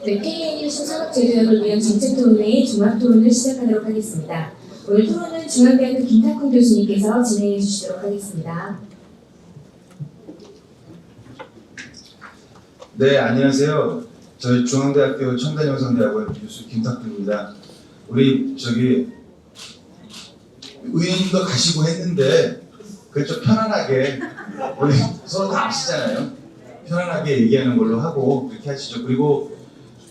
네, K애니메이션 산업재도약을 위한 정책토론회의 종합토론을 시작하도록 하겠습니다. 오늘 토론은 중앙대학교 김탁훈 교수님께서 진행해 주시도록 하겠습니다. 네, 안녕하세요. 저희 중앙대학교 첨단영상대학원 교수 김탁훈입니다. 우리 의원님도 가시고 했는데 좀 편안하게 우리 서로 다 아시잖아요. 편안하게 얘기하는 걸로 하고 그렇게 하시죠. 그리고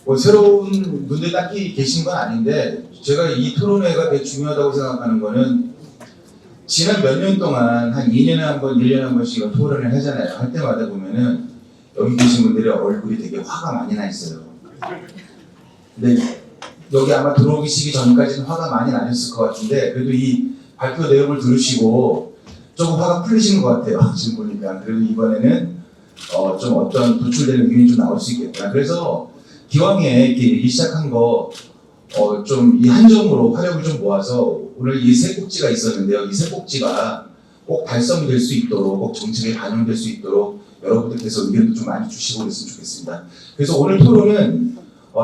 뭐 새로운 분들 딱히 계신 건 아닌데 제가 이 토론회가 되게 중요하다고 생각하는 거는 지난 몇 년 동안 한 2년에 한 번, 1년에 한 번씩 이런 토론을 하잖아요. 할 때마다 보면은 여기 계신 분들의 얼굴이 되게 화가 많이 나 있어요. 근데 여기 아마 들어오시기 전까지는 화가 많이 나셨을 것 같은데 그래도 이 발표 내용을 들으시고 조금 화가 풀리시는 것 같아요. 지금 보니까. 그래도 이번에는 좀 어떤 도출되는 의견이 좀 나올 수 있겠구나. 그래서 기왕에 이렇게 얘기 시작한 거 좀 이 한 점으로 화력을 좀 모아서 오늘 이 세 꼭지가 있었는데요. 이 세 꼭지가 꼭 달성이 될 수 있도록 꼭 정책에 반영될 수 있도록 여러분들께서 의견도 좀 많이 주시고 그랬으면 좋겠습니다. 그래서 오늘 토론은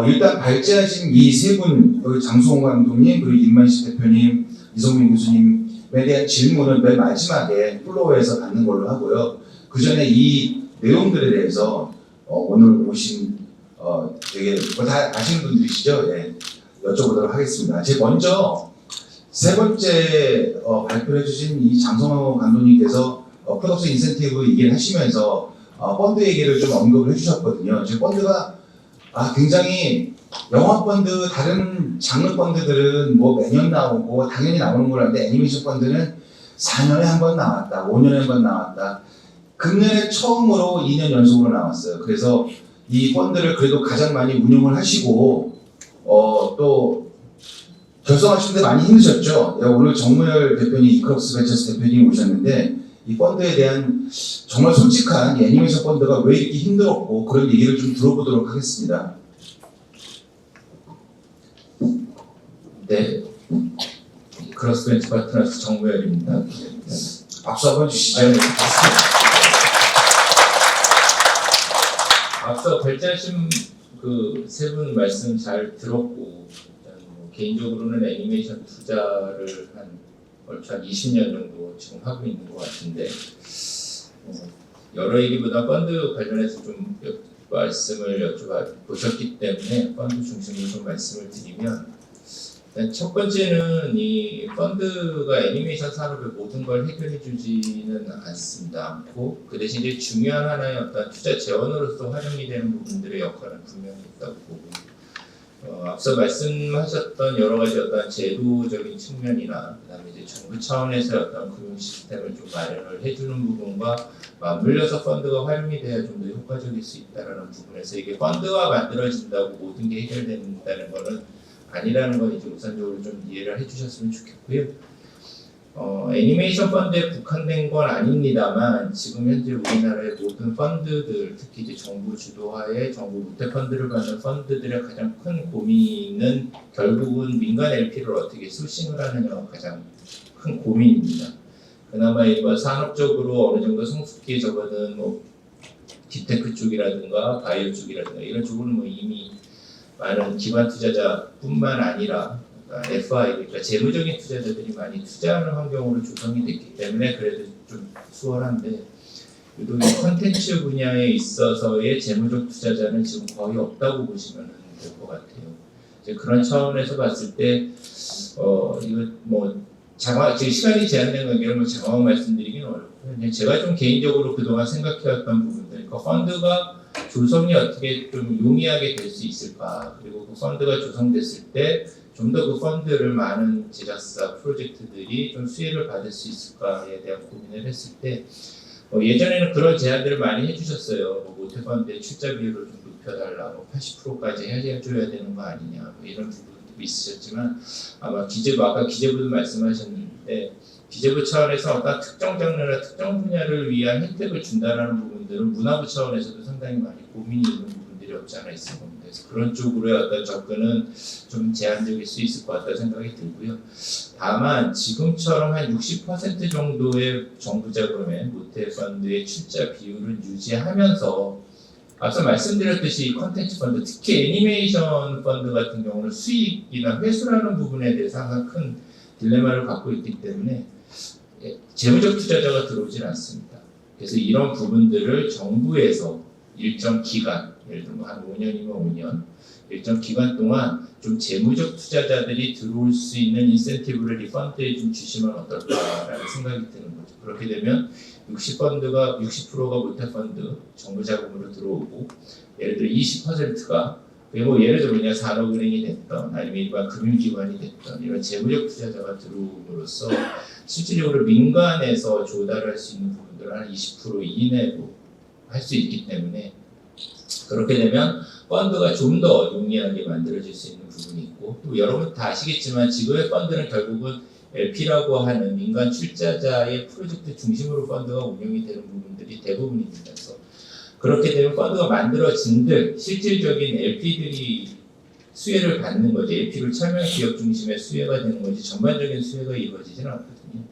일단 발제하신 이 세 분, 여기 장수홍 감독님, 그리고 임만식 대표님, 이성민 교수님에 대한 질문은 맨 마지막에 플로어에서 받는 걸로 하고요. 그 전에 이 내용들에 대해서 오늘 오신 되게 다 아시는 분들이시죠? 예, 여쭤보도록 하겠습니다. 제가 먼저 세 번째 발표를 해주신 이 장성호 감독님께서 프로덕션 인센티브 얘기를 하시면서 펀드 얘기를 좀 언급을 해주셨거든요. 지금 펀드가 굉장히 영화 펀드, 다른 장르 펀드들은 뭐 매년 나오고 당연히 나오는 걸 아는데 애니메이션 펀드는 4년에 한 번 나왔다, 5년에 한 번 나왔다. 금년에 처음으로 2년 연속으로 나왔어요. 그래서 이 펀드를 그래도 가장 많이 운용을 하시고 또 결성하시는데 많이 힘드셨죠. 오늘 정무열 대표님, 이크럭스 벤처스 대표님 오셨는데 이 펀드에 대한 정말 솔직한 애니메이션 펀드가 왜 이렇게 힘들었고 그런 얘기를 좀 들어보도록 하겠습니다. 네, 이크럭스 벤처 파트너스 정무열입니다. 박수 한번 주시죠. 앞서 발제하신 그 세 분 말씀 잘 들었고 개인적으로는 애니메이션 투자를 얼추 한 20년 정도 지금 하고 있는 것 같은데 여러 얘기보다 펀드 관련해서 좀 말씀을 여쭤보셨기 때문에 펀드 중심으로 좀 말씀을 드리면 첫 번째는 이 펀드가 애니메이션 산업의 모든 걸 해결해 주지는 않습니다. 않고 그 대신 이제 중요한 하나의 어떤 투자 재원으로서 활용이 되는 부분들의 역할은 분명히 있다고 보고 앞서 말씀하셨던 여러 가지 어떤 제도적인 측면이나 그다음에 이제 정부 차원에서 어떤 금융 시스템을 좀 마련을 해주는 부분과 맞물려서 펀드가 활용이 돼야 좀 더 효과적일 수 있다는 부분에서 이게 펀드가 만들어진다고 모든 게 해결된다는 거는 아니라는 건 이제 우선적으로 좀 이해를 해주셨으면 좋겠고요. 애니메이션 펀드에 국한된 건 아닙니다만 지금 현재 우리나라의 모든 펀드들, 특히 이제 정부 주도하에 정부 무태 펀드를 받는 펀드들의 가장 큰 고민은 결국은 민간 LP를 어떻게 소싱을 하느냐가 가장 큰 고민입니다. 그나마 이번 산업적으로 어느 정도 성숙기에 접어든 뭐 딥테크 쪽이라든가 바이오 쪽이라든가 이런 쪽은 뭐 이미 많은 기관 투자자뿐만 아니라 FI, 그러니까 재무적인 투자자들이 많이 투자하는 환경으로 조성이 됐기 때문에 그래도 좀 수월한데 유독 콘텐츠 분야에 있어서의 재무적 투자자는 지금 거의 없다고 보시면 될 것 같아요. 이제 그런 차원에서 봤을 때 이거 뭐 지금 시간이 제한된 관계로 장황 말씀드리기는 어렵고요. 제가 좀 개인적으로 그동안 생각해왔던 부분들, 그러니까 펀드가 조성이 어떻게 좀 용이하게 될 수 있을까, 그리고 그 펀드가 조성됐을 때 좀 더 그 펀드를 많은 제작사 프로젝트들이 좀 수혜를 받을 수 있을까에 대한 고민을 했을 때 예전에는 그런 제안들을 많이 해주셨어요. 모태 펀드의 출자 비율을 좀 높여달라, 80%까지 해줘야 되는 거 아니냐, 이런 부분도 있으셨지만 아마 아까 기재부도 말씀하셨는데 기재부 차원에서 어떤 특정 장르나 특정 분야를 위한 혜택을 준다는 부분들은 문화부 차원에서도 상당히 많이 고민이 있는 부분들이 없지 않아 있을 겁니다. 그래서 그런 쪽으로의 어떤 접근은 좀 제한적일 수 있을 것 같다는 생각이 들고요. 다만 지금처럼 한 60% 정도의 정부 자금의 모태 펀드의 출자 비율을 유지하면서 앞서 말씀드렸듯이 컨텐츠 펀드, 특히 애니메이션 펀드 같은 경우는 수익이나 회수라는 부분에 대해서 항상 큰 딜레마를 갖고 있기 때문에 재무적 투자자가 들어오질 않습니다. 그래서 이런 부분들을 정부에서 일정 기간, 예를 들면 한 5년이면 5년, 일정 기간 동안 좀 재무적 투자자들이 들어올 수 있는 인센티브를 이 펀드에 좀 주시면 어떨까라는 생각이 드는 거죠. 그렇게 되면 60%가 모태 펀드 정부 자금으로 들어오고, 예를 들어 20%가 그게 뭐 예를 들어 그냥 산업은행이 됐던 아니면 일반 금융기관이 됐던 이런 재무적 투자자가 들어옴으로써 실질적으로 민간에서 조달할 수 있는 부분들을 한 20% 이내로 할 수 있기 때문에, 그렇게 되면 펀드가 좀 더 용이하게 만들어질 수 있는 부분이 있고, 또 여러분 다 아시겠지만 지금의 펀드는 결국은 LP라고 하는 민간 출자자의 프로젝트 중심으로 펀드가 운영이 되는 부분들이 대부분입니다. 그래서 그렇게 되면 펀드가 만들어진들 실질적인 LP들이 수혜를 받는 거지, LP를 참여 기업 중심의 수혜가 되는 거지 전반적인 수혜가 이루어지지는 않거든요.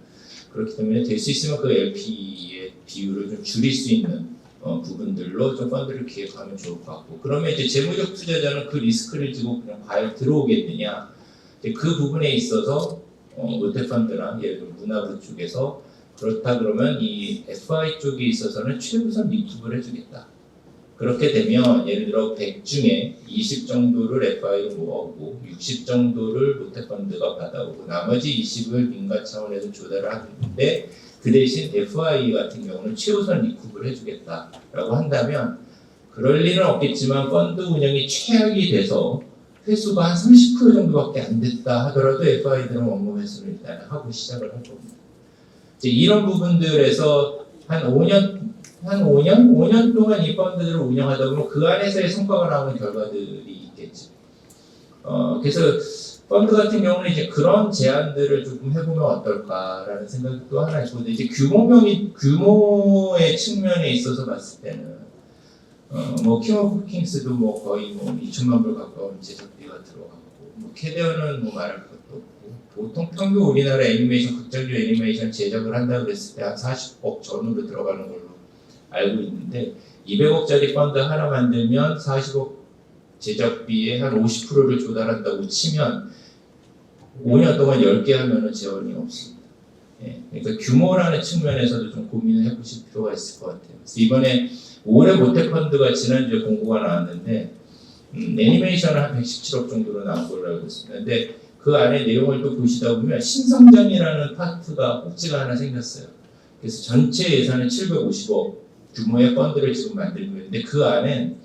그렇기 때문에 될 수 있으면 그 LP의 비율을 좀 줄일 수 있는 부분들로 좀 펀드를 기획하면 좋을 것 같고, 그러면 이제 재무적 투자자는 그 리스크를 지고 그냥 과연 들어오겠느냐, 그 부분에 있어서 모태 펀드나 예를 들어 문화부 쪽에서 그렇다 그러면 이 FI 쪽에 있어서는 최우선 리투브를 해주겠다. 그렇게 되면 예를 들어 100 중에 20 정도를 FI로 모아오고 60 정도를 모태 펀드가 받아오고 나머지 20을 민간 차원에서 조달을 하는데, 그 대신 FI 같은 경우는 최우선 리쿠브를 해주겠다라고 한다면, 그럴 일은 없겠지만 펀드 운영이 최악이 돼서 회수가 한 30% 정도밖에 안 됐다 하더라도 FI들은 원금 회수를 일단 하고 시작을 할 겁니다. 이제 이런 부분들에서 한 5년 동안 이 펀드들을 운영하다 보면 그 안에서의 성과가 나오는 결과들이 있겠죠. 그래서 펀드 같은 경우는 이제 그런 제안들을 조금 해보면 어떨까라는 생각이 또 하나 있고, 이제 규모의 측면에 있어서 봤을 때는 뭐 킹 오브 킹스도 뭐 거의 뭐 2천만 불 가까운 제작비가 들어갔고, 뭐 캐데어는 뭐 말할 것도 없고, 보통 평균 우리나라 애니메이션 극장류 애니메이션 제작을 한다 그랬을 때 한 40억 전후로 들어가는 걸로 알고 있는데, 200억짜리 펀드 하나 만들면 40억 제작비의 한 50%를 조달한다고 치면 5년 동안 10개 하면은 재원이 없습니다. 예, 그러니까 규모라는 측면에서도 좀 고민을 해보실 필요가 있을 것 같아요. 그래서 이번에 올해 모태 펀드가 지난주에 공고가 나왔는데 애니메이션은 한 117억 정도로 나온 걸로 알고 있습니다. 근데 그 안에 내용을 또 보시다 보면 신성장이라는 파트가 꼭지가 하나 생겼어요. 그래서 전체 예산은 750억 규모의 펀드를 지금 만들고 있는데, 그 안에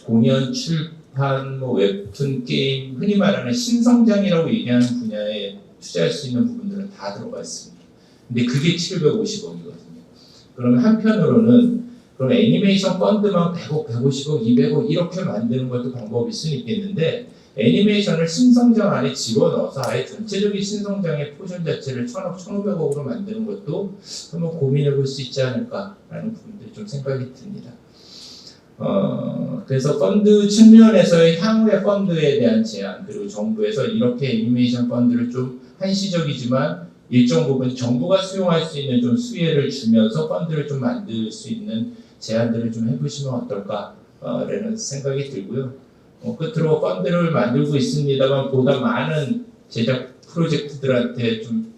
공연, 출판, 뭐 웹툰, 게임, 흔히 말하는 신성장이라고 얘기하는 분야에 투자할 수 있는 부분들은 다 들어가 있습니다. 근데 그게 750억이거든요. 그러면 한편으로는 그럼 애니메이션 펀드만 100억, 150억, 200억 이렇게 만드는 것도 방법일 수는 있겠는데, 애니메이션을 신성장 안에 집어넣어서 아예 전체적인 신성장의 포션 자체를 1000억, 1500억으로 만드는 것도 한번 고민해 볼 수 있지 않을까라는 부분들이 좀 생각이 듭니다. 그래서 펀드 측면에서의 향후의 펀드에 대한 제안, 그리고 정부에서 이렇게 애니메이션 펀드를 좀 한시적이지만 일정 부분 정부가 수용할 수 있는 좀 수혜를 주면서 펀드를 좀 만들 수 있는 제안들을 좀 해보시면 어떨까라는 생각이 들고요. 끝으로 펀드를 만들고 있습니다만 보다 많은 제작 프로젝트들한테 좀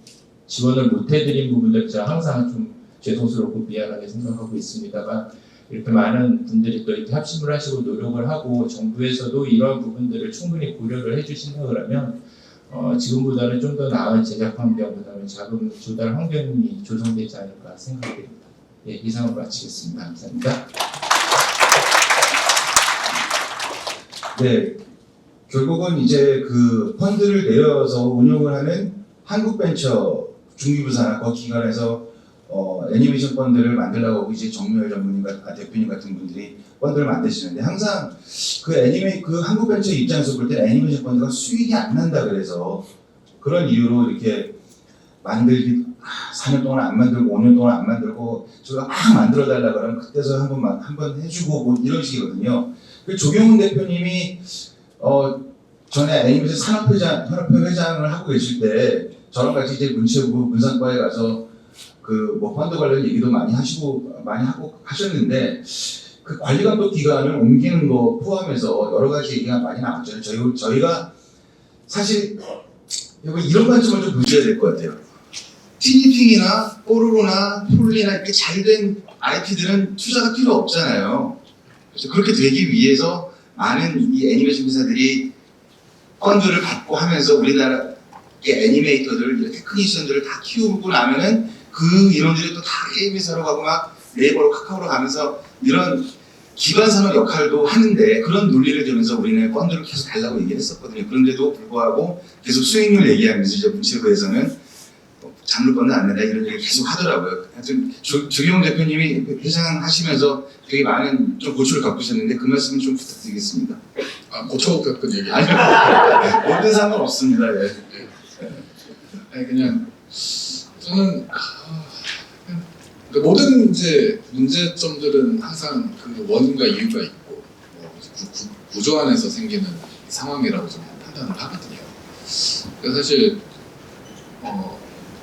지원을 못 해드린 부분들 제가 항상 좀 죄송스럽고 미안하게 생각하고 있습니다만, 이렇게 많은 분들이 또 이렇게 합심을 하시고 노력을 하고 정부에서도 이러한 부분들을 충분히 고려를 해주신다 그러면 지금보다는 좀 더 나은 제작 환경, 그다음에 자금 조달 환경이 조성되지 않을까 생각됩니다. 예, 이상으로 마치겠습니다. 감사합니다. 네, 결국은 이제 그 펀드를 내려서 운용을 하는 한국벤처 중기부사나 그 기관에서 애니메이션 펀드를 만들려고 하고 이제 정묘열 전문님 대표님 같은 분들이 펀드를 만드시는데, 항상 그 한국벤처 입장에서 볼 때 애니메이션 펀드가 수익이 안 난다 그래서 그런 이유로 이렇게 만들기 4년 동안 안 만들고 5년 동안 안 만들고 저희가 막 만들어 달라 그러면 그때서 한번 해주고 뭐 이런 식이거든요. 그 조경훈 대표님이 전에 애니메이션 산업협회 회장을 하고 계실 때 저랑 같이 이제 문체부 문산과에 가서 그 뭐 펀드 관련 얘기도 많이 하고 하셨는데, 그 관리 감독 기관을 옮기는 거 포함해서 여러 가지 얘기가 많이 나왔잖아요. 저희가 사실 이런 관점을 좀 보셔야 될 것 같아요. 티니핑이나 뽀로로나 폴리나 이렇게 잘된 IP들은 투자가 필요 없잖아요. 그래서 그렇게 되기 위해서 많은 이 애니메이션 회사들이 펀드를 받고 하면서 우리나라 애니메이터들, 테크니션들을 다 키우고 나면은 그 인원들이 또 다 게임 회사로 가고 막 네이버로 카카오로 가면서 이런 기반 산업 역할도 하는데 그런 논리를 들으면서 우리는 펀드를 계속 달라고 얘기를 했었거든요. 그런데도 불구하고 계속 수익률 얘기하면서 이제 문체부에서는 장르 펀드 안 된다 이런 얘기 계속 하더라고요. 하여튼 조경훈 대표님이 회장 하시면서 되게 많은 좀 고초를 겪으셨는데 그 말씀 좀 부탁드리겠습니다. 아, 고쳐 겪은 얘기. 아니요. 모든 상관없습니다. 예. 아니 그냥 저는 그 모든 이제 문제점들은 항상 그 원인과 이유가 있고 구조 안에서 생기는 상황이라고 저는 판단을 하거든요. 그래서 사실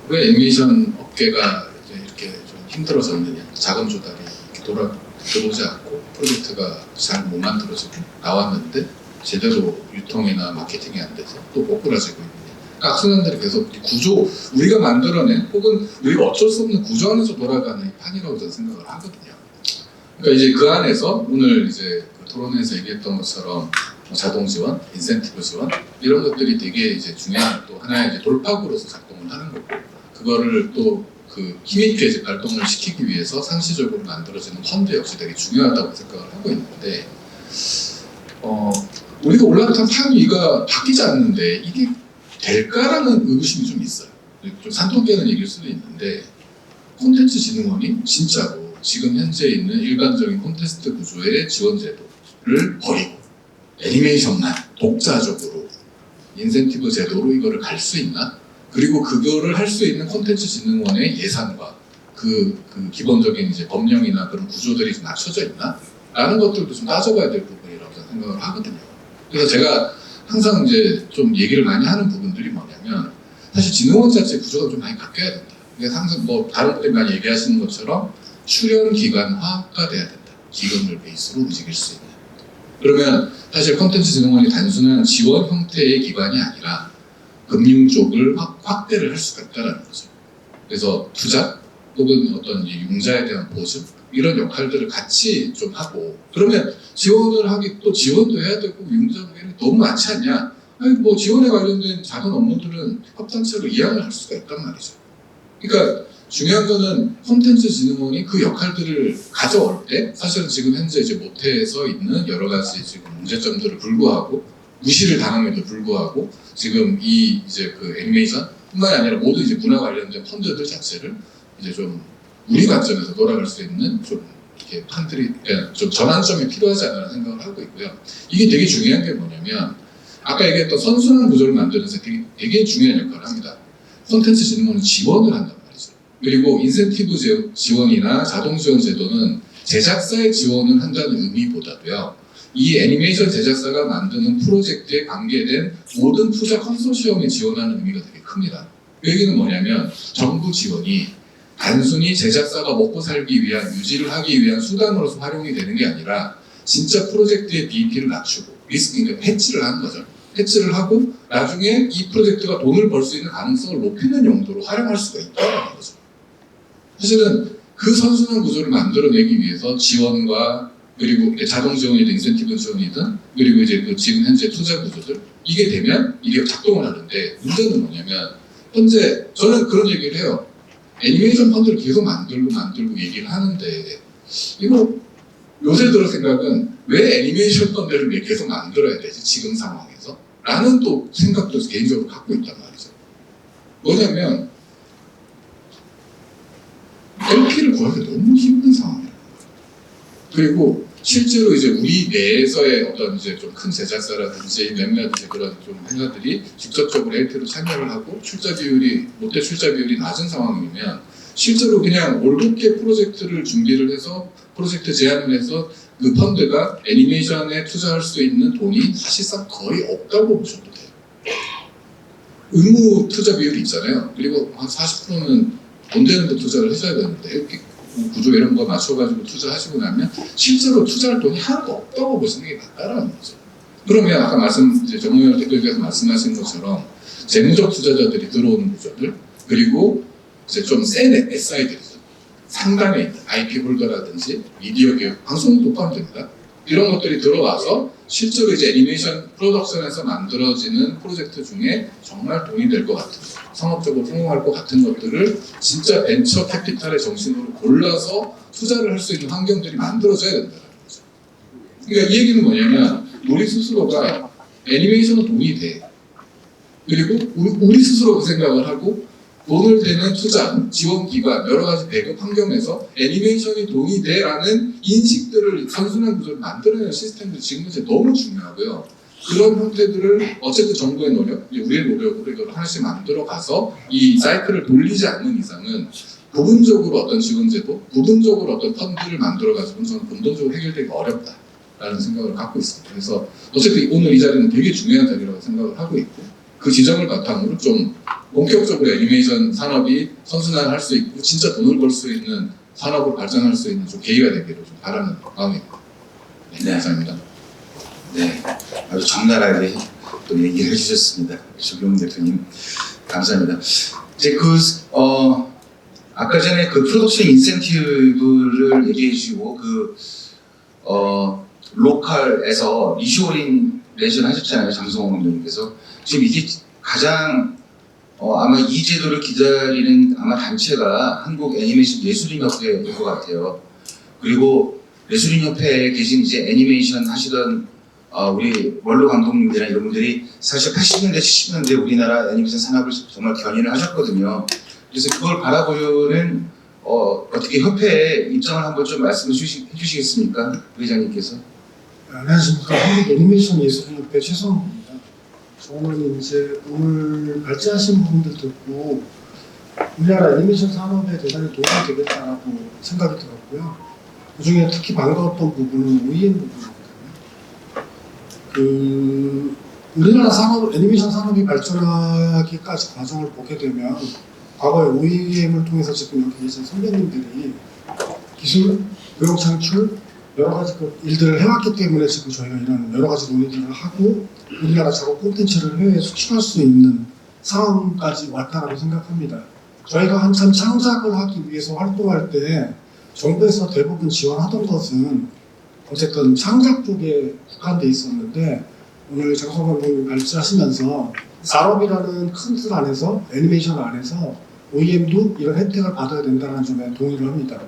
왜 애니메이션 업계가 이제 이렇게 좀 힘들어졌느냐, 자금 조달이 이렇게 들어오지 않고 프로젝트가 잘 못 만들어지고 나왔는데 제대로 유통이나 마케팅이 안 돼서 또 꼬꾸라지고 있느냐. 그러니까 악순환들이 계속 구조, 우리가 만들어낸 혹은 우리가 어쩔 수 없는 구조 안에서 돌아가는 판이라고 저는 생각을 하거든요. 그러니까 이제 그 안에서 오늘 이제 그 토론에서 얘기했던 것처럼 자동 지원, 인센티브 지원 이런 것들이 되게 이제 중요한 또 하나의 이제 돌파구로서 작동을 하는 거고, 그거를 또 그 힘있게 이제 발동을 시키기 위해서 상시적으로 만들어지는 펀드 역시 되게 중요하다고 생각을 하고 있는데, 우리가 올라탄 판 위가 바뀌지 않는데 이게 될까라는 의구심이 좀 있어요. 좀 산통깨는 얘기일 수도 있는데, 콘텐츠 진흥원이 진짜로 지금 현재 있는 일반적인 콘테스트 구조의 지원 제도를 버리고 애니메이션만 독자적으로 인센티브 제도로 이거를 갈 수 있나? 그리고 그거를 할 수 있는 콘텐츠 진흥원의 예산과 그 기본적인 이제 법령이나 그런 구조들이 좀 낮춰져 있나? 라는 것들도 좀 따져봐야 될 부분이라고 생각을 하거든요. 그래서 제가 항상 이제 좀 얘기를 많이 하는 부분들이 뭐냐면, 사실 진흥원 자체 구조가 좀 많이 바뀌어야 된다. 그래서 항상 뭐 다른 분들이 많이 얘기하시는 것처럼 출연 기관화가 돼야 된다. 기금을 베이스로 움직일 수 있는. 그러면 사실 콘텐츠 진흥원이 단순한 지원 형태의 기관이 아니라 금융 쪽을 확대를 할 수가 있다는 거죠. 그래서 투자 혹은 어떤 융자에 대한 보증 이런 역할들을 같이 좀 하고, 그러면 지원을 하기 또 지원도 해야 되고 융자도 너무 많지 않냐? 아니 뭐 지원에 관련된 작은 업무들은 협단체로 이양을 할 수가 있단 말이죠. 그러니까 중요한 거는 콘텐츠 진흥원이 그 역할들을 가져올 때 사실은 지금 현재 이제 모태에서 있는 여러 가지 지금 문제점들을 불구하고 무시를 당함에도 불구하고 지금 이 이제 그 애니메이션뿐만이 아니라 모든 이제 문화 관련된 펀드들 자체를 이제 좀 우리 관점에서 돌아갈 수 있는 좀 이렇게 판들이 좀 전환점이 필요하지 않나 생각을 하고 있고요. 이게 되게 중요한 게 뭐냐면 아까 얘기했던 선순환 구조를 만드는데 되게 중요한 역할을 합니다. 콘텐츠 진흥원은 지원을 한단 말이죠. 그리고 인센티브 지원이나 자동 지원 제도는 제작사의 지원을 한다는 의미보다도요, 이 애니메이션 제작사가 만드는 프로젝트에 관계된 모든 투자 컨소시엄에 지원하는 의미가 되게 큽니다. 그 얘기는 뭐냐면 정부 지원이 단순히 제작사가 먹고 살기 위한, 유지를 하기 위한 수단으로서 활용이 되는 게 아니라 진짜 프로젝트의 BEP를 낮추고 리스크, 해치를 하는 거죠. 해치를 하고 나중에 이 프로젝트가 돈을 벌 수 있는 가능성을 높이는 용도로 활용할 수가 있다는 거죠. 사실은 그 선순환 구조를 만들어내기 위해서 지원과 그리고 자동 지원이든 인센티브 지원이든 그리고 이제 그 지금 현재 투자 구조들 이게 되면 이게 작동을 하는데, 문제는 뭐냐면 현재 저는 그런 얘기를 해요. 애니메이션 펀드를 계속 만들고 얘기를 하는데, 이거 요새 들어 생각은 왜 애니메이션 펀드를 왜 계속 만들어야 되지 지금 상황에서? 라는 또 생각도 개인적으로 갖고 있단 말이죠. 뭐냐면 LP를 구하기 너무 힘든 상황이에요. 그리고 실제로 이제 우리 내에서의 어떤 이제 좀 큰 제작사라든지 몇몇 이제 그런 좀 회사들이 직접적으로 LP로 참여를 하고 모태 출자 비율이 낮은 상황이면 실제로 그냥 올곧게 프로젝트를 준비를 해서 프로젝트 제안을 해서 그 펀드가 애니메이션에 투자할 수 있는 돈이 사실상 거의 없다고 보셔도 돼요. 의무 투자 비율이 있잖아요. 그리고 한 40%는 돈 되는 데 투자를 해줘야 되는데 구조 이런 거 맞춰가지고 투자하시고 나면 실제로 투자할 돈이 하나도 없다고 보시는 게 맞다라는 거죠. 그러면 아까 이제 정의원 대표께서 말씀하신 것처럼 재무적 투자자들이 들어오는 구조들, 그리고 이제 좀 센 SI들이죠. 상단에 있는 IP 홀더라든지 미디어 기업, 방송도 포함됩니다. 이런 것들이 들어와서 실제로 이제 애니메이션 프로덕션에서 만들어지는 프로젝트 중에 정말 돈이 될 것 같은, 상업적으로 성공할 것 같은 것들을 진짜 벤처 캐피탈의 정신으로 골라서 투자를 할 수 있는 환경들이 만들어져야 된다는 거죠. 그러니까 이 얘기는 뭐냐면 우리 스스로가 애니메이션은 돈이 돼. 그리고 우리 스스로 그 생각을 하고 돈을 대는 투자, 지원 기관, 여러 가지 배급 환경에서 애니메이션이 돈이 돼라는 인식들을 선순환 구조를 만들어내는 시스템들이 지금 현재 너무 중요하고요. 그런 형태들을 어쨌든 정부의 노력, 우리의 노력으로 이걸 하나씩 만들어 가서 이 사이클을 돌리지 않는 이상은 부분적으로 어떤 지원제도, 부분적으로 어떤 펀드를 만들어 가지고 저는 근본적으로 해결되기 어렵다라는 생각을 갖고 있습니다. 그래서 어쨌든 오늘 이 자리는 되게 중요한 자리라고 생각을 하고 있고, 그 지점을 바탕으로 좀 본격적으로 애니메이션 산업이 선순환할 수 있고 진짜 돈을 벌 수 있는 산업으로 발전할 수 있는 좀 계기가 되기를 좀 바라는 마음입니다. 네, 감사합니다. 네, 아주 적나라하게 또 얘기를 해주셨습니다. 조경 대표님, 감사합니다. 이제 아까 전에 그 프로덕션 인센티브를 얘기해 주시고 로컬에서 리쇼링 멘션 하셨잖아요, 장성호 감독님께서. 지금 이게 가장 아마 이 제도를 기다리는 아마 단체가 한국 애니메이션 예술인협회일 것 같아요. 그리고 예술인협회에 계신 이제 애니메이션 하시던 우리 원로 감독님들이나 이런 분들이 사실 80년대, 70년대 우리나라 애니메이션 산업을 정말 견인을 하셨거든요. 그래서 그걸 바라보는 어떻게 협회의 입장을 한번 좀 말씀해 주시겠습니까? 회장님께서. 안녕하십니까. 한국 애니메이션 예술인협회 최성호입니다. 저는 이제 오늘 발제하신 부분들 듣고 우리나라 애니메이션 산업에 대단히 도움이 되겠다라고 생각이 들었고요. 그 중에 특히 반가웠던 부분은 OEM 부분이거든요. 우리나라 산업, 애니메이션 산업이 발전하기까지 과정을 보게 되면 과거에 OEM을 통해서 지금 여기 계신 선배님들이 기술, 고용 창출, 여러 가지 일들을 해왔기 때문에 지금 저희가 이런 여러 가지 논의들을 하고 우리나라 작업 콘텐츠를 해외에 수출할 수 있는 상황까지 왔다라고 생각합니다. 저희가 한참 창작을 하기 위해서 활동할 때 정부에서 대부분 지원하던 것은 어쨌든 창작 쪽에 국한돼 있었는데 오늘 장성 감독님 발제하시면서 산업이라는 큰 틀 안에서 애니메이션 안에서 OEM도 이런 혜택을 받아야 된다는 점에 동의를 합니다.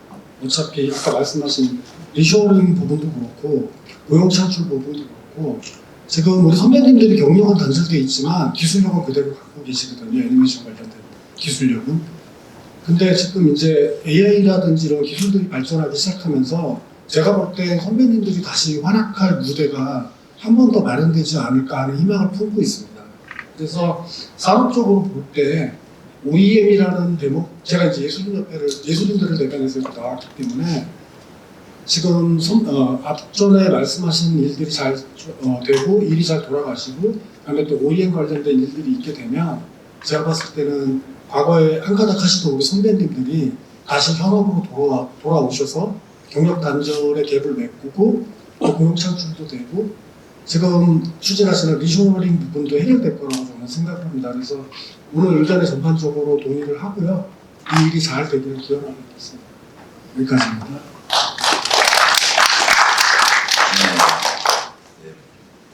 어차피 아까 말씀하신 리쇼링 부분도 그렇고 고용 창출 부분도 그렇고 지금 우리 선배님들이 경력은 단절되어 있지만 기술력은 그대로 갖고 계시거든요. 애니메이션 관련된 기술력은. 근데 지금 이제 AI라든지 이런 기술들이 발전하기 시작하면서 제가 볼 때 선배님들이 다시 활약할 무대가 한 번 더 마련되지 않을까 하는 희망을 품고 있습니다. 그래서 산업적으로 볼 때 OEM이라는 대목, 제가 이제 예술인들을 대변해서 나왔기 때문에 지금 앞전에 말씀하신 일들이 잘 되고 일이 잘 돌아가시고 그다음에 또 OEM 관련된 일들이 있게 되면 제가 봤을 때는 과거에 한가닥 하시던 우리 선배님들이 다시 현업으로 돌아오셔서 경력 단절의 갭을 메꾸고 또 고용 창출도 되고 지금 추진하시는 리쇼링 부분도 해결될 거라고 저는 생각을 합니다. 그래서 오늘 의견에 전반적으로 동의를 하고요. 이 일이 잘 되기를 기원하겠습니다. 여기까지입니다. 네.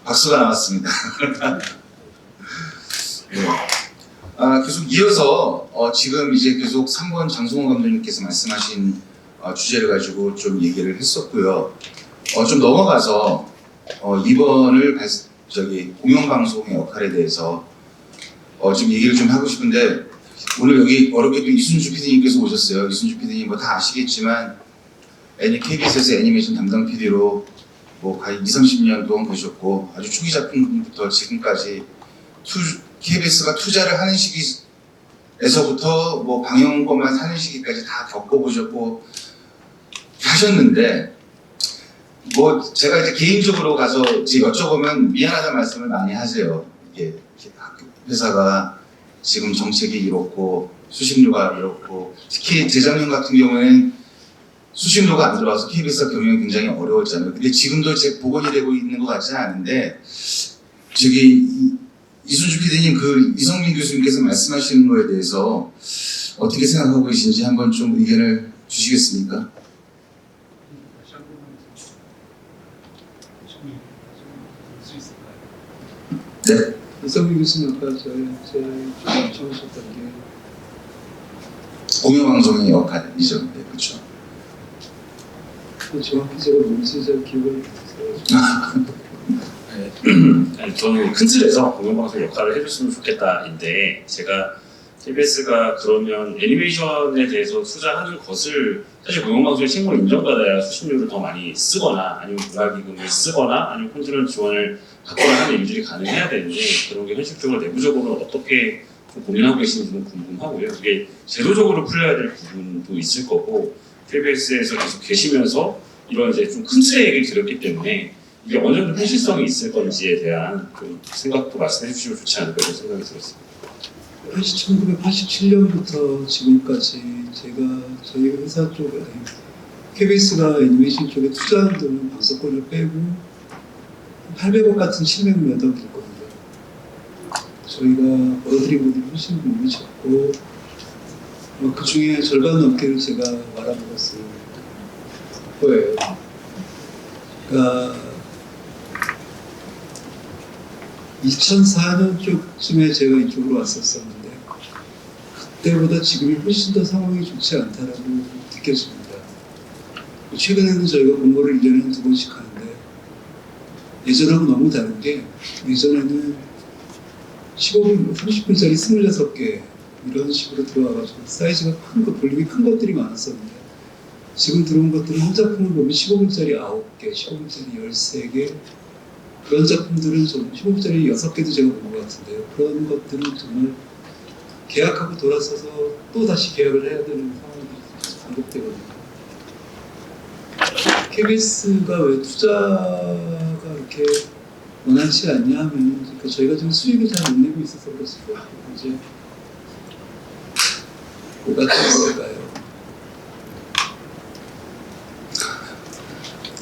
박수가 나왔습니다. 네. 계속 이어서 지금 이제 계속 3번 장성호 감독님께서 말씀하신 주제를 가지고 좀 얘기를 했었고요. 좀 넘어가서 이번을 공영방송의 역할에 대해서 좀 얘기를 좀 하고 싶은데 오늘 여기 어렵게도 이순주 PD님께서 오셨어요. 이순주 PD님 뭐 다 아시겠지만 KBS에서 애니메이션 담당 PD로 뭐 거의 20-30년 동안 보셨고 아주 초기 작품부터 지금까지 KBS가 투자를 하는 시기에서부터 뭐 방영권만 사는 시기까지 다 겪어보셨고 하셨는데 뭐 제가 이제 개인적으로 가서 이제 여쭤보면 미안하다는 말씀을 많이 하세요. 이게 회사가 지금 정책이 이렇고 수신료가 이렇고 특히 재작년 같은 경우에는 수신료가 안 들어와서 KBS가 경영이 굉장히 어려웠잖아요. 근데 지금도 복원이 되고 있는 것 같지는 않은데 저기 이순주 PD님 그 이성민 교수님께서 말씀하시는 거에 대해서 어떻게 생각하고 계신지 한번 좀 의견을 주시겠습니까? 네. 이성민 교수님 아까 제일 처음하셨던 게 공영방송의 역할이죠. 네, 그렇죠. 정확히 제가 뭔지 잘 기억을 못해서 아니, 저는 큰 틀에서 공영방송 역할을 해줬으면 좋겠다인데 제가 KBS가 그러면 애니메이션에 대해서 투자하는 것을 사실 공영방송의 책무를 인정받아야 수신료를 더 많이 쓰거나 아니면 문화기금을 쓰거나 아니면 콘텐츠 지원을 받거나 하는 일들이 가능해야 되는데 그런 게 현실적으로 내부적으로 어떻게 좀 고민하고 계신지 좀 궁금하고요. 그게 제도적으로 풀려야 될 부분도 있을 거고 KBS에서 계속 계시면서 이런 이제 좀 큰 틀의 얘기를 드렸기 때문에 이게 어느 정도 현실성이 있을 건지에 대한 좀 생각도 말씀해 주시면 좋지 않을까 이런 생각이 들었습니다. 1987년부터 지금까지 제가 저희 회사 쪽에 KBS가 애니메이션 쪽에 투자한 돈은 방송권을 빼고 800억 같은 700몇 억일 겁니다. 저희가 벌어들인 돈이 훨씬 너무 적고 그 중에 절반 넘게를 제가 말아먹었을 거예요. 그러니까 2004년 쪽쯤에 제가 이쪽으로 왔었었는데 그때보다 지금이 훨씬 더 상황이 좋지 않다라고 느껴집니다. 최근에는 저희가 공모를 1년에 2번씩 하는데 예전하고 너무 다른 게 예전에는 15분, 30분짜리 26개 이런 식으로 들어와가지고 사이즈가 큰 것, 볼륨이 큰 것들이 많았었는데 지금 들어온 것들은 한 작품을 보면 15분짜리 9개, 15분짜리 13개 그런 작품들은 좀 15분짜리 6개도 제가 본 것 같은데요. 그런 것들은 정말 계약하고 돌아서서 또 다시 계약을 해야 되는 상황이 반복되거든요. KBS가 왜 투자가 이렇게 원활치 않냐 하면 그러니까 저희가 지금 수익을 잘 못 내고 있어서 그렇을 것 같고 이제 뭐가 됐을까요?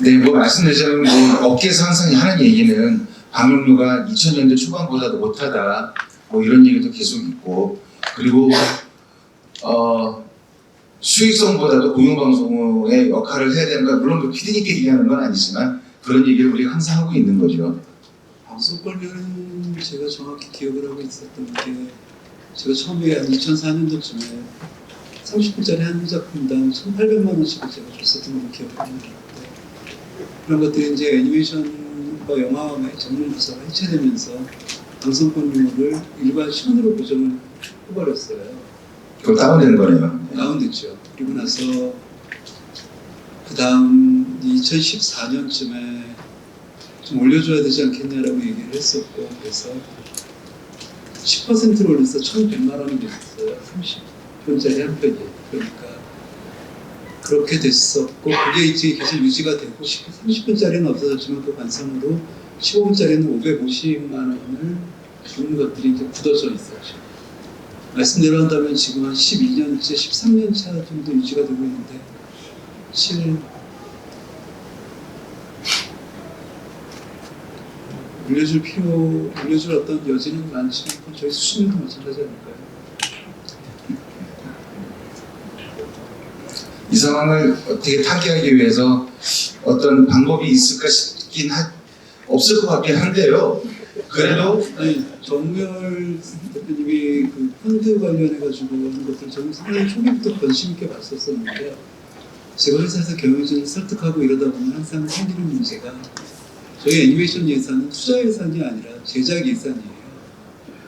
네, 뭐 말씀드리자면 뭐 업계에서 항상 하는 얘기는 방영료가 2000년대 초반보다도 못하다 뭐 이런 얘기도 계속 있고 그리고 수익성보다도 공영방송의 역할을 해야 되는 건 물론 그 PD님께 얘기하는 건 아니지만 그런 얘기를 우리가 항상 하고 있는 거죠. 방송권료는 제가 정확히 기억을 하고 있었던 게 제가 처음에 한 2004년도쯤에 30분짜리 한 작품당 1,800만 원씩을 제가 줬었던 걸로 기억을 합니다. 그런 것들이 이제 애니메이션과 영화의 전문부서가 해체되면서 방송권료를 일괄1000으로 고정을 해버렸어요. 그거 다운되는 거네요. 다운됐죠. 그리고 나서 그 다음 2014년쯤에 좀 올려줘야 되지 않겠냐라고 얘기를 했었고 그래서 10%를 올려서 1,100만 원이 됐었어요. 30분짜리 한 편이. 그러니까 그렇게 됐었고 그게 이제 계속 유지가 되고 30분짜리는 없어졌지만 그 반상으로 15분짜리는 550만 원을 주는 것들이 이제 굳어져 있었죠. 말씀대로 한다면 지금 한 12년째, 13년차 정도 유지가 되고 있는데 사실 물려줄 어떤 여지는 많지만 저희 수신료도 마찬가지 아닐까요? 이 상황을 어떻게 타개하기 위해서 어떤 방법이 있을까 싶긴 없을 것 같긴 한데요. 그래도 아니 정렬 대표님이 그 펀드 관련해가지고 하는 것들 저는 상당히 초기부터 관심 있게 봤었었는데 제가 회사에서 경영진을 설득하고 이러다 보면 항상 생기는 문제가 저희 애니메이션 예산은 투자 예산이 아니라 제작 예산이에요.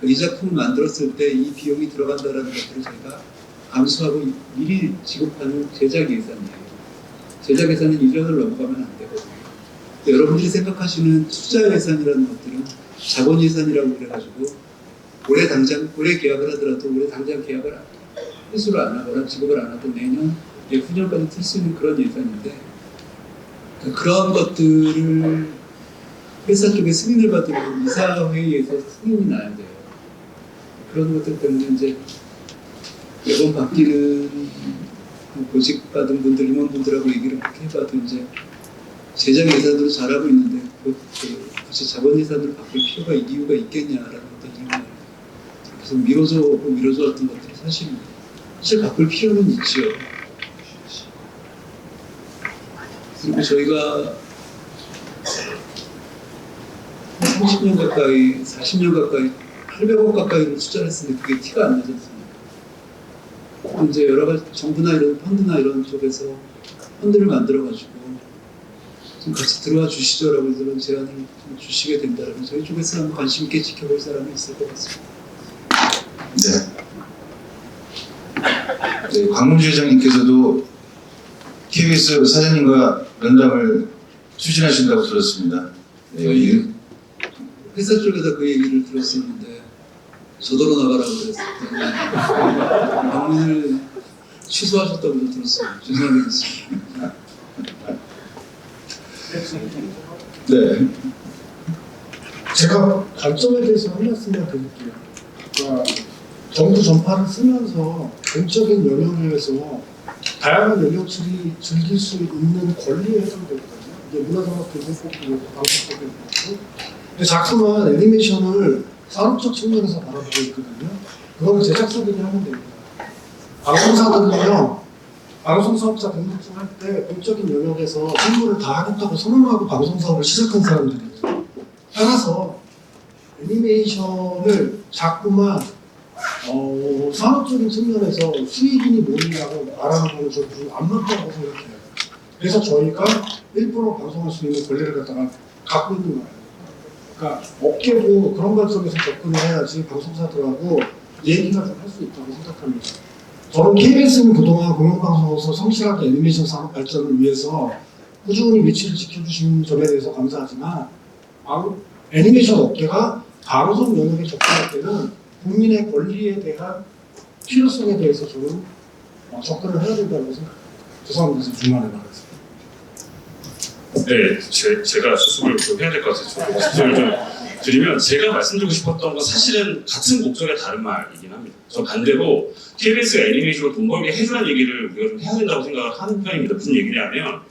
이 작품을 만들었을 때 이 비용이 들어간다는 것들을 저희가 감수하고 미리 지급하는 제작 예산이에요. 제작 예산은 1년을 넘어가면 안 되거든요. 여러분들이 생각하시는 투자 예산이라는 것들은 자본 예산이라고 그래가지고 올해 계약을 하더라도 올해 당장 계약을 회수를 안 하거나 지급을 안 하던 내년, 후년까지 틀 수 있는 그런 예산인데 그런 것들을 회사 쪽에 승인을 받으면 이사회의에서 승인이 나야 돼요. 그런 것들 때문에 이제 매번 바뀌는 보직받은 분들, 임원분들하고 얘기를 그렇게 해봐도 이제 제작 예산으로 잘하고 있는데 굳이 자본 예산으로 바꿀 필요가 이유가 있겠냐라는 어떤 질문을 계속 미뤄져왔던 것들이 사실 바꿀 필요는 있죠. 그리고 저희가 30년 가까이, 40년 가까이, 800억 가까이를 투자를 했으는데 그게 티가 안 나지 않습니까? 이제 여러 가지 정부나 이런 펀드나 이런 쪽에서 펀드를 만들어가지고 좀 같이 들어와 주시죠라고 이런 제안을 좀 주시게 된다면 저희 쪽에서 한번 관심 있게 지켜볼 사람이 있을 것 같습니다. 네, 광문주 회장님께서도 KBS 사장님과 면담을 추진하신다고 들었습니다. 네, 회사 쪽에서 그 얘기를 들었었는데 저더러 나가라고 그랬을 때 방문을 취소하셨다고 들었어요. 죄송합니다. 네. 제가 관점에 대해서 한 말씀만 드릴게요. 그러니까 정부 전파를 쓰면서 공적인 영역에서 다양한 영역들이 즐길 수 있는 권리에 해당되거든요. 이게 문화산업도 그렇고 방송법도 그렇고. 근데 자꾸만 애니메이션을 산업적 측면에서 바라보고 있거든요. 그건 제작사들이 하면 됩니다. 방송사들은요, 방송사업자 등록증 할 때 공적인 영역에서 홍보를 다 하겠다고 선언하고 방송사업을 시작한 사람들이에요. 따라서 애니메이션을 자꾸만 산업적인 측면에서 수익인이 뭐냐고 말하는 거는 저는 안 맞다고 생각해요. 그래서 저희가 1% 방송할 수 있는 권리를 갖다가 갖고 있는 거예요. 그러니까 업계도 그런 관점에서 접근을 해야지 방송사들하고 얘기가 좀 할 수 있다고 생각합니다. 저는 KBS는 그동안 공영방송으로서 성실하게 애니메이션 산업 발전을 위해서 꾸준히 위치를 지켜주신 점에 대해서 감사하지만 애니메이션 업계가 방송 영역에 접근할 때는 국민의 권리에 대한 필요성에 대해서 저는 접근을 해야 된다고 생각합니다. 죄송합니다. 중간에 말했습니다. 네, 제가 수습을 좀 해야 될 것 같아서 수습을 좀 드리면 제가 말씀드리고 싶었던 건 사실은 같은 목적의 다른 말이긴 합니다. 저 반대로 KBS가 애니메이션으로 돈 벌게 해주라는 얘기를 우리가 좀 해야 된다고 생각을 하는 편입니다. 무슨 얘기냐면